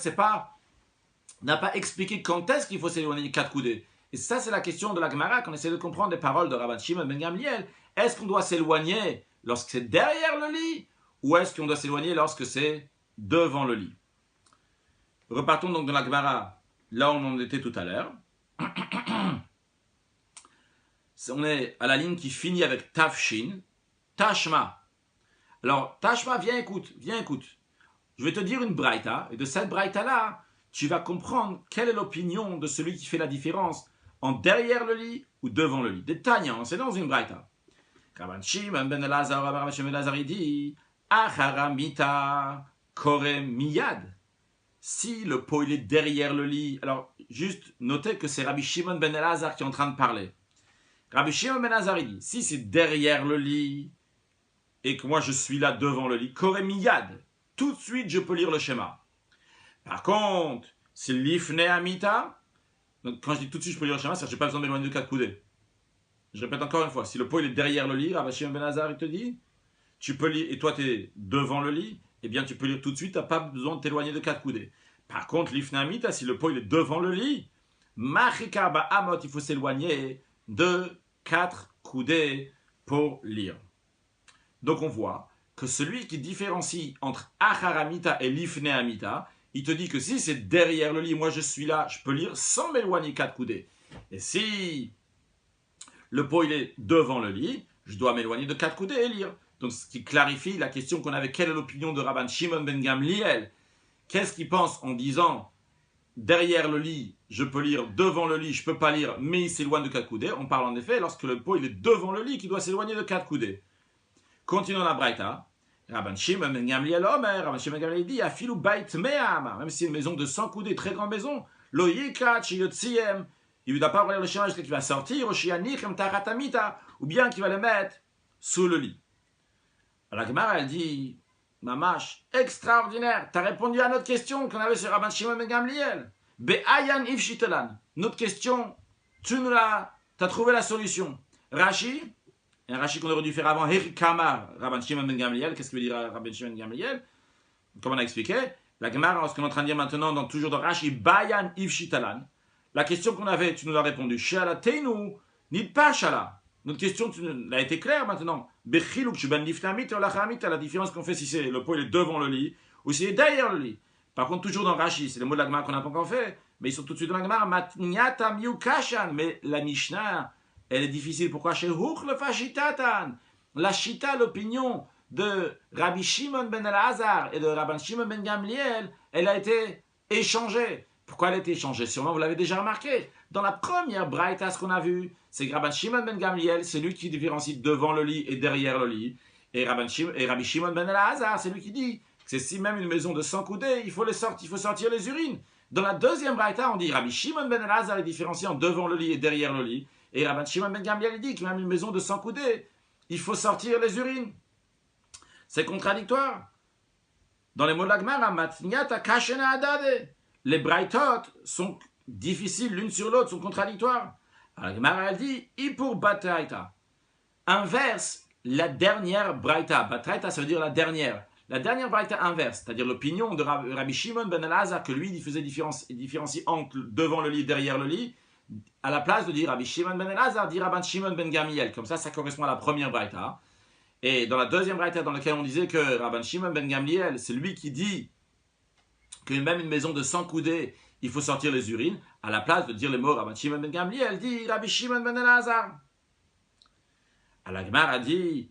Speaker 1: n'a pas expliqué quand est-ce qu'il faut s'éloigner de 4 coudées. Et ça, c'est la question de la Gemara, qu'on essaie de comprendre les paroles de Rabban Shimon ben Gamliel. Est-ce qu'on doit s'éloigner lorsque c'est derrière le lit, ou est-ce qu'on doit s'éloigner lorsque c'est devant le lit? Repartons donc de la Gemara. Là, on en était tout à l'heure. On est à la ligne qui finit avec Tafshin, Tashma. Alors, Tashma, viens écoute. Je vais te dire une braïta, et de cette braïta-là, tu vas comprendre quelle est l'opinion de celui qui fait la différence en derrière le lit ou devant le lit. Des Tanya, c'est dans une braïta. Rabban Shimon ben Elazar, il dit Acharamita Korem Miyad. Si le pot il est derrière le lit, alors juste notez que c'est Rabbi Shimon ben Elazar qui est en train de parler. Rabbi Shimon ben Elazar il dit, si c'est derrière le lit et que moi je suis là devant le lit, Koremiyad, tout de suite je peux lire le schéma. Par contre, c'est l'ifne amita, donc quand je dis tout de suite je peux lire le schéma, c'est-à-dire que je n'ai pas besoin de m'éloigner de 4 coudées. Je répète encore une fois, si le pot il est derrière le lit, Rabbi Shimon ben Elazar il te dit, tu peux lire, et toi tu es devant le lit, eh bien tu peux lire tout de suite, tu n'as pas besoin de t'éloigner de 4 coudées. Par contre, l'ifnamita, si le pot il est devant le lit, machikaba amot, il faut s'éloigner de 4 coudées pour lire. Donc on voit que celui qui différencie entre acharamita et l'ifneamita, il te dit que si c'est derrière le lit, moi je suis là, je peux lire sans m'éloigner 4 coudées. Et si le pot il est devant le lit, je dois m'éloigner de 4 coudées et lire. Donc, ce qui clarifie la question qu'on avait, quelle est l'opinion de Rabban Shimon ben Gamliel? Qu'est-ce qu'il pense en disant, derrière le lit, je peux lire, devant le lit, je ne peux pas lire, mais il s'éloigne de 4 coudées? On parle en effet, lorsque le pot il est devant le lit, qu'il doit s'éloigner de 4 coudées. Continuons la braïta. Rabban Shimon ben Gamliel Omer, Rabban Shimon ben Gamliel dit, Afilu bait me'ama, même si c'est une maison de 100 coudées, très grande maison, lo yikat shiyotziem, il ne doit pas ouvrir le schéma jusqu'à ce qu'il va sortir, ou bien qu'il va le mettre sous le lit. La Gemara, elle dit, Mamash, extraordinaire, tu as répondu à notre question qu'on avait sur Rabban Shimon ben Gamliel. Be'ayan ifshitelan. Notre question, tu as trouvé la solution. Rashi, un Rashi qu'on aurait dû faire avant, Herikama, Rabban Shimon ben Gamliel. Qu'est-ce que veut dire Rabban Shimon ben Gamliel? Comme on a expliqué, la Gemara, ce qu'on est en train de dire maintenant, toujours dans Rashi, Bayan ifshitelan. La question qu'on avait, tu nous l'as répondu. Shala teinu, nid pas shala. Notre question a été claire maintenant. La différence qu'on fait si c'est le pot il est devant le lit ou s'il est derrière le lit. Par contre, toujours dans Rashi, c'est le mot de la Gemara qu'on n'a pas encore fait, mais ils sont tout de suite dans la Gemara. Mais la Mishnah, elle est difficile. Pourquoi? La Shita, l'opinion de Rabbi Shimon ben Elazar et de Rabban Shimon ben Gamliel, elle a été échangée. Pourquoi elle a été échangée? Sûrement, vous l'avez déjà remarqué. Dans la première braïta, ce qu'on a vu, c'est que Rabban Shimon ben Gamliel, c'est lui qui différencie devant le lit et derrière le lit. Et Rabbi Shimon ben Elazar, c'est lui qui dit que c'est si même une maison de 100 coudées, il faut sortir les urines. Dans la deuxième braïta, on dit Rabbi Shimon ben Elazar est différencié en devant le lit et derrière le lit. Et Rabbi Shimon ben Gamliel dit que même une maison de 100 coudées, il faut sortir les urines. C'est contradictoire. Dans les mots de la Gemara, Matniata Kashena Adade, les braïtot sont difficiles l'une sur l'autre, sont contradictoires. Alors la Gemara elle dit Ipur Bataita. Inverse la dernière braïta. Bataita, ça veut dire la dernière. La dernière braïta inverse, c'est-à-dire l'opinion de Rabbi Shimon ben Elazar, que lui, il faisait différencier entre devant le lit et derrière le lit, à la place de dire Rabbi Shimon ben Elazar, dit Rabbi Shimon ben Gamliel. Comme ça correspond à la première braïta. Et dans la deuxième braïta, dans laquelle on disait que Rabbi Shimon ben Gamliel, c'est lui qui dit que même une maison de 100 coudées, il faut sortir les urines, à la place de dire les mots Rabbi Shimon ben Gamliel, dit Rabbi Shimon ben Elazar. La Gemara a dit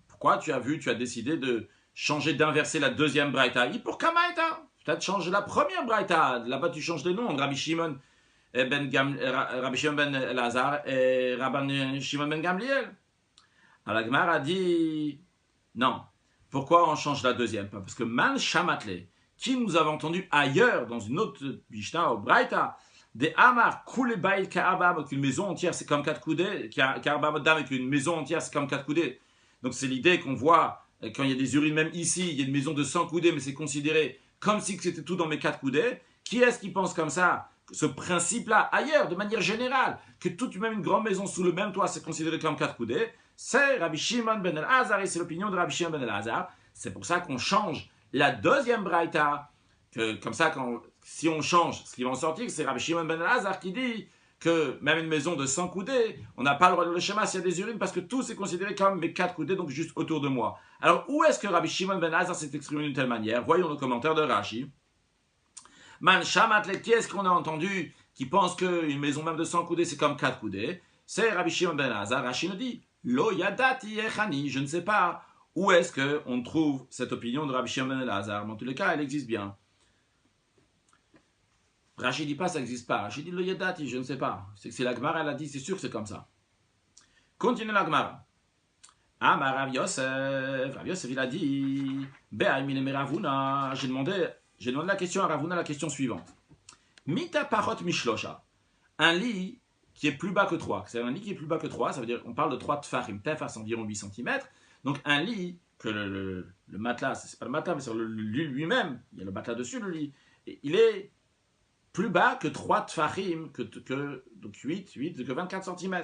Speaker 1: pourquoi tu as décidé de changer, d'inverser la deuxième braïta? Pour Kamaïta. Peut-être changer la première braïta. Là-bas, tu changes les noms. Rabbi Shimon ben Elazar et Rabbi Shimon ben Gamliel. La Gemara a dit non. Pourquoi on change la deuxième? Parce que Man Shamatle, qui nous avait entendu ailleurs, dans une autre Mishnah au braïta, des Amar, Kulebaïl Ka'abam, qu'une maison entière c'est comme 4 coudées, Ka'abam Dam, qu'une maison entière c'est comme 4 coudées. Donc c'est l'idée qu'on voit, quand il y a des urines, même ici, il y a une maison de 100 coudées, mais c'est considéré comme si c'était tout dans mes 4 coudées. Qui est-ce qui pense comme ça? Ce principe-là, ailleurs, de manière générale, que toute même une grande maison sous le même toit, c'est considéré comme 4 coudées, c'est Rabbi Shimon ben Elazar, et c'est l'opinion de Rabbi Shimon ben Elazar. C'est pour ça qu'on change la deuxième braïta, que comme ça, si on change, ce qui va en sortir, c'est Rabbi Shimon ben Elazar qui dit que même une maison de 100 coudées, on n'a pas le droit de le schéma s'il y a des urines, parce que tout c'est considéré comme mes 4 coudées, donc juste autour de moi. Alors, où est-ce que Rabbi Shimon ben Elazar s'est exprimé d'une telle manière? Voyons le commentaire de Rashi. Man Shamatle, qui est-ce qu'on a entendu qui pense qu'une maison même de 100 coudées, c'est comme 4 coudées? C'est Rabbi Shimon ben Elazar. Rashi nous dit Lo yadati echani, je ne sais pas où est-ce qu'on trouve cette opinion de Rabbi Shimon ben Elazar, mais en tous les cas, elle existe bien. Rashi dit pas ça n'existe pas. Rashi dit Lo yadati, je ne sais pas. C'est que c'est la Gemara, elle a dit, c'est sûr que c'est comme ça. Continue la Gemara. Amar Rav Yosef. Rav Yosef, il a dit Be'aimine Ravuna. J'ai demandé la question à Ravuna, la question suivante. Mita parot mishlosha. Un lit qui est plus bas que 3. C'est un lit qui est plus bas que 3, ça veut dire qu'on parle de 3 tfachim. Tef, c'est environ 8 cm. Donc un lit, que le matelas, c'est pas le matelas, mais sur le lit lui-même, il y a le matelas dessus, le lit. Et il est plus bas que 3 tfachim, donc 8, que 24 cm.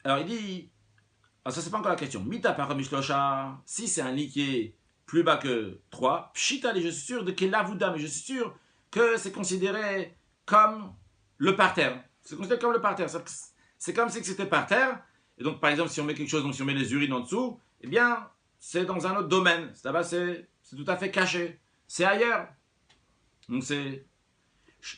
Speaker 1: Alors il dit, alors ça c'est pas encore la question, Mita parot mishlosha, si c'est un lit qui est plus bas que 3, pshita, je suis sûr de Kelavuda, mais je suis sûr que c'est considéré comme le parterre. C'est considéré comme le parterre. C'est comme si c'était par terre. Et donc, par exemple, si on met quelque chose, donc si on met les urines en dessous, eh bien, c'est dans un autre domaine. Là-bas, c'est tout à fait caché. C'est ailleurs. Donc, c'est...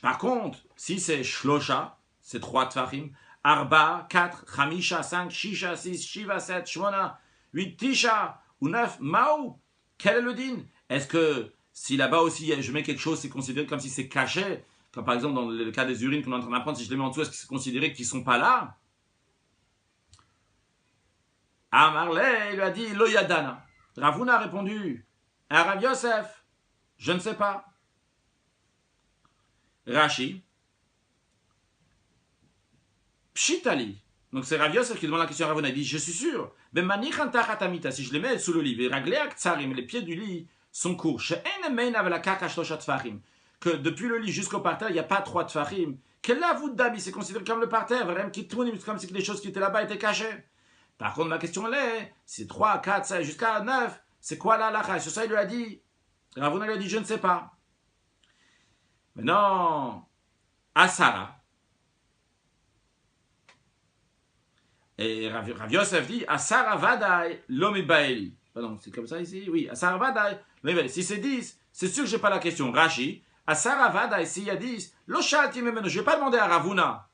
Speaker 1: Par contre, si c'est shlosha, c'est 3 tfachim, arba, 4, chamisha, 5, shisha, 6, shiva, 7, shmona, 8, tisha, ou 9, maou. Quel est le din? Est-ce que si là-bas aussi je mets quelque chose, c'est considéré comme si c'est caché? Comme par exemple dans le cas des urines qu'on est en train d'apprendre, si je les mets en dessous, est-ce que c'est considéré qu'ils ne sont pas là? Amarle, il lui a dit Lo yadana. Ravuna a répondu à Rav Yosef, je ne sais pas. Rashi, pshitali. Donc c'est Rav Yosef qui demande la question à Ravuna. Il dit je suis sûr. Si je les mets sous le lit, les pieds du lit sont courts. Que depuis le lit jusqu'au parterre, il n'y a pas 3 tfachim. Que là, vous d'amis, c'est considéré comme le parterre. Comme si les choses qui étaient là-bas étaient cachées. Par contre, ma question est, c'est 3, 4, 5, jusqu'à 9. C'est quoi la halakha? Sur ça, il lui a dit, Ravuna lui a dit, je ne sais pas. Maintenant, Asara. Et Rav Yosef dit, Asara vadai lomi baeli. Pardon, c'est comme ça ici? Oui, Asara vadai lomi baeli. Si c'est 10, c'est sûr que je n'ai pas la question. Rashi, Asara vadai, s'il y a 10, lo shalti memeno. Je ne vais pas demander à Ravuna.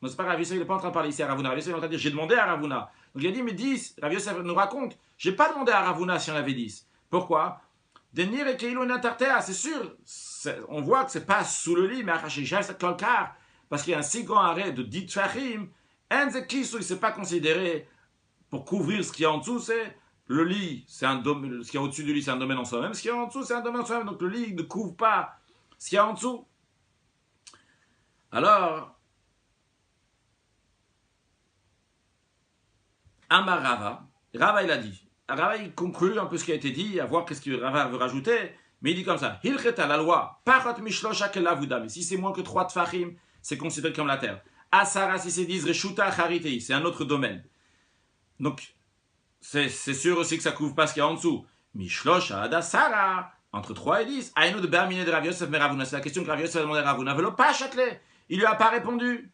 Speaker 1: Non, c'est pas Rav Yosef, il n'est pas en train de parler ici à Ravuna. Rav Yosef est en train de dire, j'ai demandé à Ravuna. Donc il a dit, mais 10, Rav Yosef nous raconte, je n'ai pas demandé à Ravuna si on avait 10. Pourquoi? Denir et Keilo Natartea, c'est sûr, on voit que ce n'est pas sous le lit, mais à Kolkar, parce qu'il y a un si grand arrêt de 10 tfachim, Enzekisu, il ne s'est pas considéré pour couvrir ce qu'il y a en dessous, c'est le lit, c'est un domaine, ce qu'il y a au-dessus du lit, c'est un domaine en soi-même, ce qu'il y a en dessous, c'est un domaine en soi-même, donc le lit ne couvre pas ce qu'il y a en dessous. Alors, Amar Rava, Rava il a dit, Rava il conclut un peu ce qui a été dit, à voir qu'est-ce que Rava veut rajouter, mais il dit comme ça, Hilcheta, la loi, Parot Mishlosha Kelavuda, mais si c'est moins que 3 tfachim, c'est considéré comme la terre. Asara, si c'est 10, Reshuta Charitei, c'est un autre domaine. Donc, c'est sûr aussi que ça ne couvre pas ce qu'il y a en dessous. Mishlosha Adasara, entre 3 et 10, Aïnou de Bermine de Rav Yosef Meravuna, c'est la question que Rav Yosef a demandé à Ravuna, Velo pas Châtelet, il lui a pas répondu.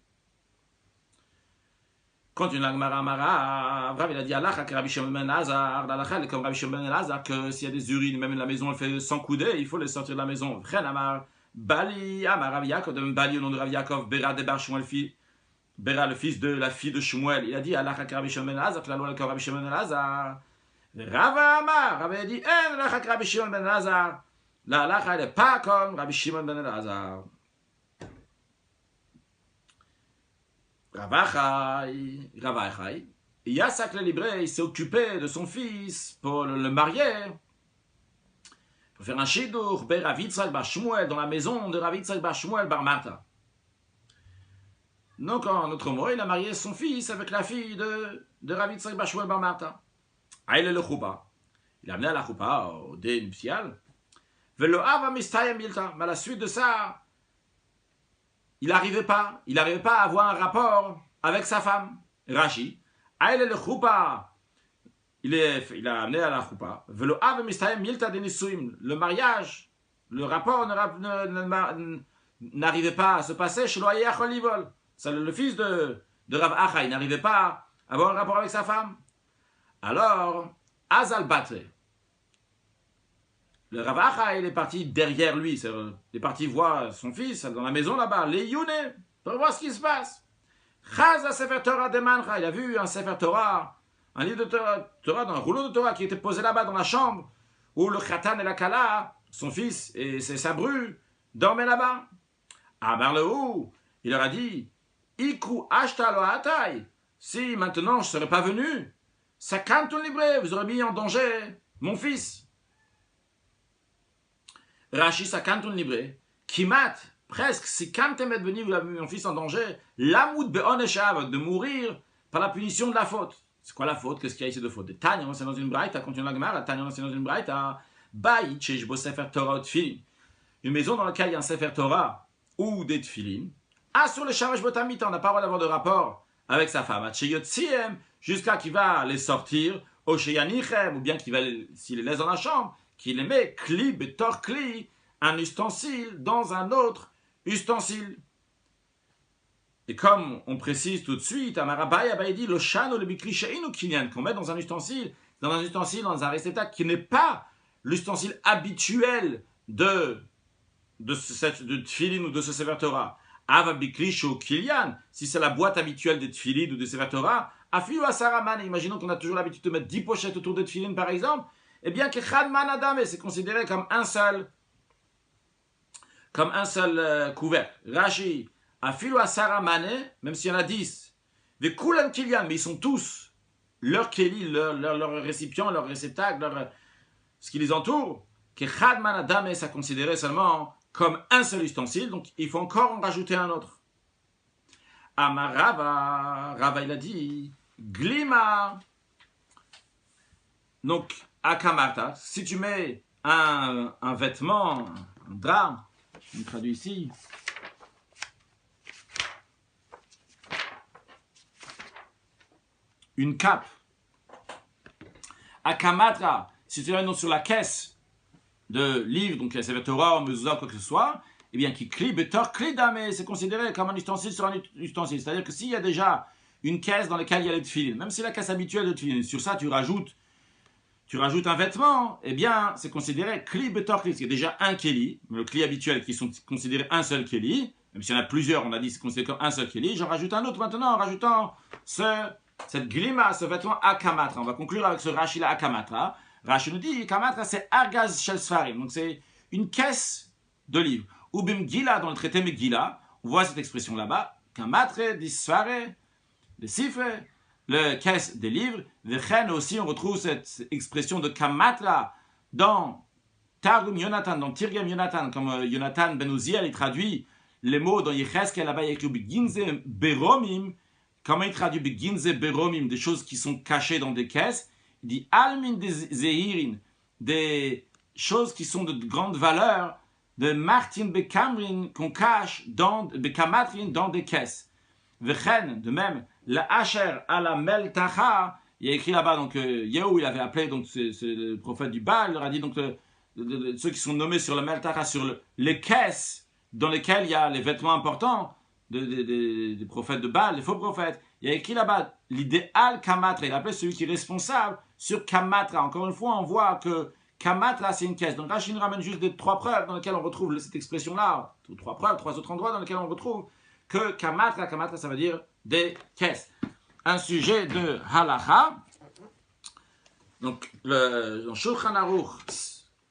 Speaker 1: Continue la Gemara Amara, Rav il a dit Allah que Rabbi Shimon ben Elazar, l'Alachal comme Rabbi Shimon ben Elazar, que s'il y a des urines, même la maison elle fait 100 coudées, il faut les sortir de la maison. Vren Amar, Bali, Amar Rav Yaakov, de Bali au nom de Rav Yaakov, Bera Debar Shmuel Bera le fils de la fille de Shmuel, il a dit Allah que Rabbi Shimon ben Elazar, que la loi comme Rabbi Shimon ben Elazar. Rava Amar, Rav a dit Allah que Rabbi Shimon ben Elazar, la halacha elle n'est pas comme Rabbi Shimon ben Elazar. Ravachai, Yasak le libré, il s'est occupé de son fils pour le marier, pour faire un shidur, Ber Rav Yitzhak bar Shmuel, dans la maison de Rav Yitzhak bar Shmuel bar Martha. Donc en autre mot, il a marié son fils avec la fille de Rav Yitzhak bar Shmuel bar Martha. Aïe le choupa. Il a amené à la choupa au dé nuptial. Velo ava mistayem milta. Mais à la suite de ça, il n'arrivait pas à avoir un rapport avec sa femme. Rashi, Aïe le choupa. Il a amené à la choupa. Velo ava mistayem milta de nisuim. Le mariage, le rapport n'arrivait pas à se passer chez Loayach Olivol. Le fils de Rav Acha, il n'arrivait pas à avoir un rapport avec sa femme. Alors, Azal Batre, le Rav Acha, il est parti derrière lui. Il est parti voir son fils dans la maison là-bas, les Yune, pour voir ce qui se passe. Chaza Sefer Torah de Mancha, il a vu un Sefer Torah, un livre de Torah, un rouleau de Torah qui était posé là-bas dans la chambre, où le Khatan et la Kala, son fils et sa bru, dormaient là-bas. Amar Lehu, il leur a dit, Iku Ashta Lo Atai, si maintenant je ne serais pas venu, ça canton libré, vous aurez mis en danger mon fils. Rashi, ça canton libré. Kimat, presque, si quand tu es venu, vous avez mis mon fils en danger, l'amoud be'oneshav, de mourir par la punition de la faute. C'est quoi la faute? Qu'est-ce qu'il y a ici de faute? Tanya, c'est dans une braïta, continue la Gemara, Tanya, c'est dans une braïta, Baït, chez Bo Sefer Torah ou Tfilin. Une maison dans laquelle il y a un Sefer Torah ou des Tfilin. Ah, sur le Shamash Botamita, on n'a pas le droit d'avoir de rapport avec sa femme. Jusqu'à qu'il va les sortir, ou bien qu'il va, s'il les laisse dans la chambre, qu'il les met, kli, betor kli, un ustensile dans un autre ustensile. Et comme on précise tout de suite, Amarabaya dit le chan ou le bikri sheinu kinyan, qu'on met dans un ustensile, dans un réceptacle qui n'est pas l'ustensile habituel de Tfilin ou de ce Sefer Torah. Ava bikri shou kilian, si c'est la boîte habituelle des Tfilin ou des Sefer Torah, afilu asaraman, imaginons qu'on a toujours l'habitude de mettre 10 pochettes autour des Tfilin par exemple, eh bien que chad manadame, c'est considéré comme un seul couvercle. Rashi, afilu asaramane, même s'il y en a 10, des kulan kilian, mais ils sont tous leur keli, leur récipient, leur réceptacle, ce qui les entoure, que chad manadame, ça considéré seulement comme un seul ustensile, donc il faut encore en rajouter un autre. Amarava, Rava il a dit, glima. Donc, akamarta, si tu mets un vêtement, un drap, je traduis ici, une cape, akamatra, si tu l'as sur la caisse de livres, donc la Sefer Torah, ou mezuzah, quoi que ce soit, eh bien, qui clie, betor, clie dame, c'est considéré comme un ustensile sur un ustensile. C'est-à-dire que s'il y a déjà une caisse dans laquelle il y a les tefilin, même si c'est la caisse habituelle de tefilin, sur ça tu rajoutes un vêtement, eh bien, c'est considéré cli, betor, cli. Il y a déjà un keli, le cli habituel qui sont considérés un seul keli, même s'il y en a plusieurs, on a dit c'est considéré comme un seul keli, j'en rajoute un autre maintenant en rajoutant cette glima, ce vêtement akamatra. On va conclure avec ce Rashi là akamatra. Rashi nous dit, Kamatra, c'est Argaz Shel Sfarim, donc c'est une caisse de livres. Ou Bim Gila, dans le traité Megillah, on voit cette expression là-bas, Kamatre di Sfare, des sifres, le caisse des livres. Vechen aussi, on retrouve cette expression de kamatra dans Targum Yonatan, dans Tirgem Yonatan, comme Yonatan ben Uziel, il traduit les mots dans Yecheskel, là-bas, il y a écrit Beginze Beromim. Comment il traduit Beginze Beromim, des choses qui sont cachées dans des caisses? Il dit Almin des Zehirin, des choses qui sont de grande valeur, de Martin Bekamrin, qu'on cache dans Bekamatrin dans des caisses. Vechen, de même, la Asher à la Meltacha, il y a écrit là-bas, donc Yehou, il avait appelé donc, le prophète du Baal, il leur a dit donc ceux qui sont nommés sur le Meltacha, sur les caisses dans lesquelles il y a les vêtements importants des prophètes de Baal, les faux prophètes. Il y a écrit là-bas l'idéal Kamatra, il appelait celui qui est responsable sur Kamatra. Encore une fois, on voit que Kamatra, c'est une caisse. Donc Rachid nous ramène juste des 3 preuves dans lesquelles on retrouve cette expression-là, 3 preuves, 3 autres endroits dans lesquels on retrouve que Kamatra, ça veut dire des caisses. Un sujet de Halacha. Donc, dans Shulchan Aruch,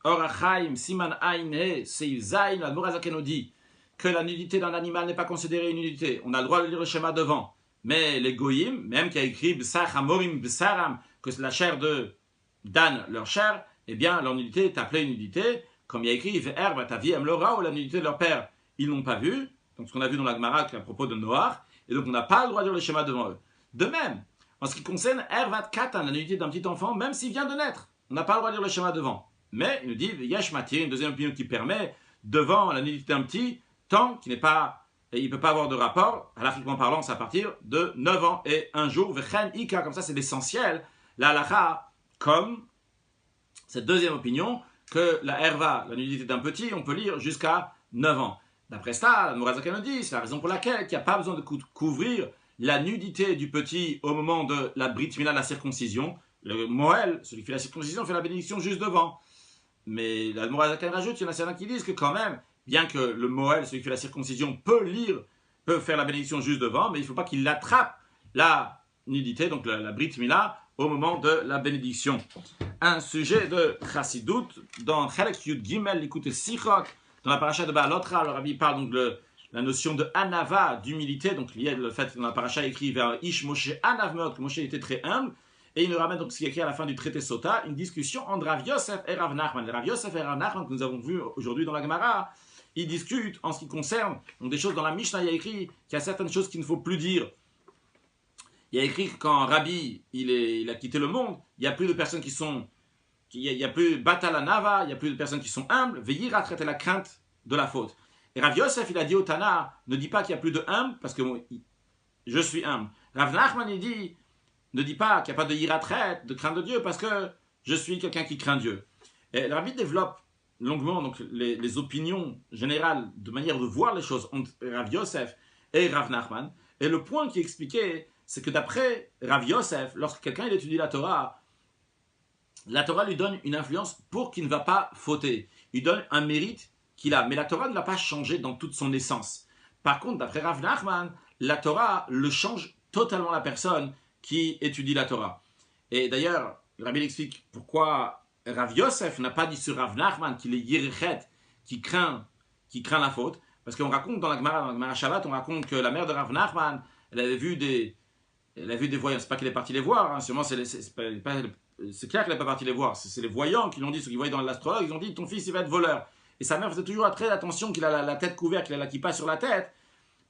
Speaker 1: Or HaChaim, Siman Ayin He, Seif Zayin, l'Admor HaZaken nous dit que la nudité d'un animal n'est pas considérée une nudité. On a le droit de lire le schéma devant. Mais les Goyim, même qui a écrit B'sar Hamorim B'saram, que c'est la chair de Dan, leur chair, eh bien, leur nudité est appelée une nudité, comme il y a écrit Ve'er Bataviem Lora, ou la nudité de leur père, ils n'ont pas vu. Donc, ce qu'on a vu dans la Gemara à propos de Noach, et donc on n'a pas le droit de lire le schéma devant eux. De même, en ce qui concerne Ervat Katan, la nudité d'un petit enfant, même s'il vient de naître, on n'a pas le droit de lire le schéma devant. Mais il nous dit, Yesh Matir, une deuxième opinion qui permet, devant la nudité d'un petit, tant qu'il n'est pas, il ne peut pas avoir de rapport, halachiquement parlant, c'est à partir de 9 ans et un jour, Vechen Ika, comme ça c'est l'essentiel, la halacha, comme cette deuxième opinion, que la herva, la nudité d'un petit, on peut lire jusqu'à 9 ans. D'après ça, Mourazakan nous dit, c'est la raison pour laquelle il n'y a pas besoin de couvrir la nudité du petit au moment de la brit mila, la circoncision. Le Moël, celui qui fait la circoncision, fait la bénédiction juste devant. Mais la Mourazakan rajoute, il y en a certains qui disent que quand même, bien que le Moël, celui qui fait la circoncision, peut faire la bénédiction juste devant, mais il ne faut pas qu'il attrape la nudité, donc la brit mila, au moment de la bénédiction. Un sujet de Chassidut, dans Chelek Yud Gimel, l'écoute Sichot, dans la paracha de Baalotra, le Rabbi parle donc de la notion de Anava, d'humilité, donc lié le fait que dans la paracha écrit vers Ish Moshe Anavmot, que Moshe était très humble, et il nous ramène donc ce qui est écrit à la fin du traité Sota, une discussion entre Rav Yosef et Rav Nachman. Rav Yosef et Rav Nachman, que nous avons vu aujourd'hui dans la Gemara, ils discutent en ce qui concerne donc des choses dans la Mishnah, il y a écrit qu'il y a certaines choses qu'il ne faut plus dire. Il y a écrit que quand Rabbi il a quitté le monde, il n'y a plus de personnes qui sont... Il n'y a plus Batalanava, il n'y a plus de personnes qui sont humbles, Veillira traiter la crainte de la faute. Et Rav Yosef, il a dit au Tana, ne dis pas qu'il n'y a plus de humble, parce que je suis humble. Rav Nachman, il dit, ne dis pas qu'il n'y a pas de yiratret, de crainte de Dieu, parce que je suis quelqu'un qui craint Dieu. Et le Rabbi développe longuement donc, les opinions générales, de manière de voir les choses entre Rav Yosef et Rav Nachman. Et le point qui est expliqué, c'est que d'après Rav Yosef, lorsque quelqu'un il étudie la Torah lui donne une influence pour qu'il ne va pas fauter. Il donne un mérite qu'il a. Mais la Torah ne l'a pas changé dans toute son essence. Par contre, d'après Rav Nachman, la Torah le change totalement la personne qui étudie la Torah. Et d'ailleurs, le Rabbi explique pourquoi Rav Yosef n'a pas dit sur Rav Nachman qu'il est Yerechet, qui craint la faute. Parce qu'on raconte dans la Gemara Shabbat, on raconte que la mère de Rav Nachman, elle avait vu des voyants. C'est pas qu'elle est partie les voir, hein. Sûrement c'est clair qu'elle n'est pas partie les voir. C'est les voyants qui l'ont dit, ceux qui voyaient dans l'astrologue, ils ont dit ton fils il va être voleur. Et sa mère faisait toujours très attention qu'il a la tête couverte, qu'il a la kippa sur la tête,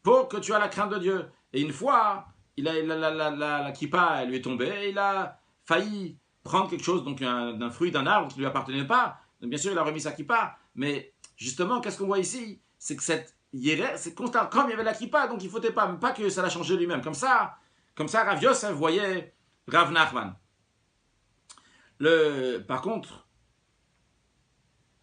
Speaker 1: pour que tu aies la crainte de Dieu. Et une fois, la kippa elle lui est tombée, et il a failli prendre quelque chose, donc d'un fruit d'un arbre qui ne lui appartenait pas. Donc bien sûr, il a remis sa kippa. Mais justement, qu'est-ce qu'on voit ici? C'est que c'est constant. Comme il y avait la kippa, donc il ne fautait pas, même pas que ça l'a changé lui-même. Comme ça, Rav Yosef voyait Rav Nachman. Par contre,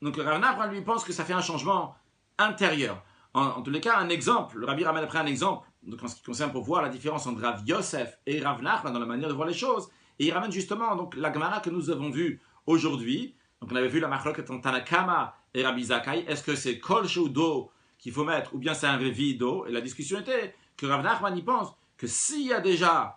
Speaker 1: donc Rav Nachman lui pense que ça fait un changement intérieur. En tous les cas, un exemple, le Rabbi ramène après un exemple, donc en ce qui concerne pour voir la différence entre Rav Yosef et Rav Nachman dans la manière de voir les choses, et il ramène justement donc, la Gemara que nous avons vue aujourd'hui. Donc on avait vu la machloket entre Tanakama et Rabbi Zakai. Est-ce que c'est Kol Sheudo qu'il faut mettre, ou bien c'est un Revi d'eau? Et la discussion était que Rav Nachman y pense que s'il y a déjà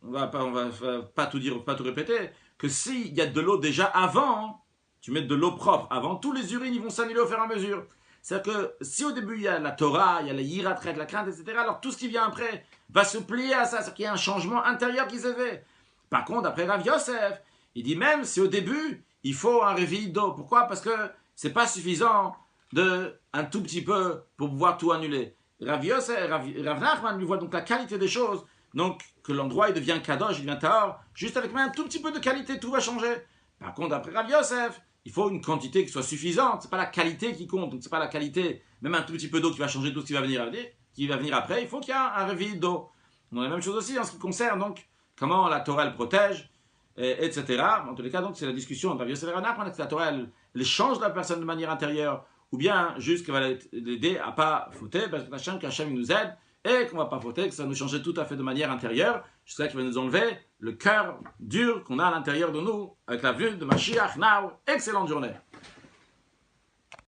Speaker 1: on va pas tout dire, pas tout répéter, que s'il y a de l'eau déjà avant, tu mets de l'eau propre avant, tous les urines ils vont s'annuler au fur et à mesure. C'est-à-dire que si au début il y a la Torah, il y a la yiratret, la crainte, etc., alors tout ce qui vient après va se plier à ça, c'est-à-dire qu'il y a un changement intérieur qui s'est fait. Par contre, après Rav Yosef, il dit même si au début il faut un réveil d'eau. Pourquoi? Parce que c'est pas suffisant de un tout petit peu pour pouvoir tout annuler. Rav Yosef, Rav Nachman lui voit donc la qualité des choses, donc que l'endroit il devient kadosh, il devient tahor, juste avec même un tout petit peu de qualité, tout va changer. Par contre, après Rav Yosef, il faut une quantité qui soit suffisante. C'est pas la qualité qui compte, donc c'est pas la qualité, même un tout petit peu d'eau qui va changer tout ce qui va venir après. Il faut qu'il y ait un réveil d'eau. On a la même chose aussi en ce qui concerne donc comment la Torah elle protège, etc. En tous les cas, donc c'est la discussion entre Rav Yosef et Rav Nachman, que la Torah elle change la personne de manière intérieure, ou bien juste qu'elle va l'aider à pas fauter, parce qu'Hachem nous aide, et qu'on ne va pas fauter, que ça va nous changer tout à fait de manière intérieure, jusqu'à qu'il va nous enlever le cœur dur qu'on a à l'intérieur de nous, avec la vue de Mashiach. Now, excellente journée.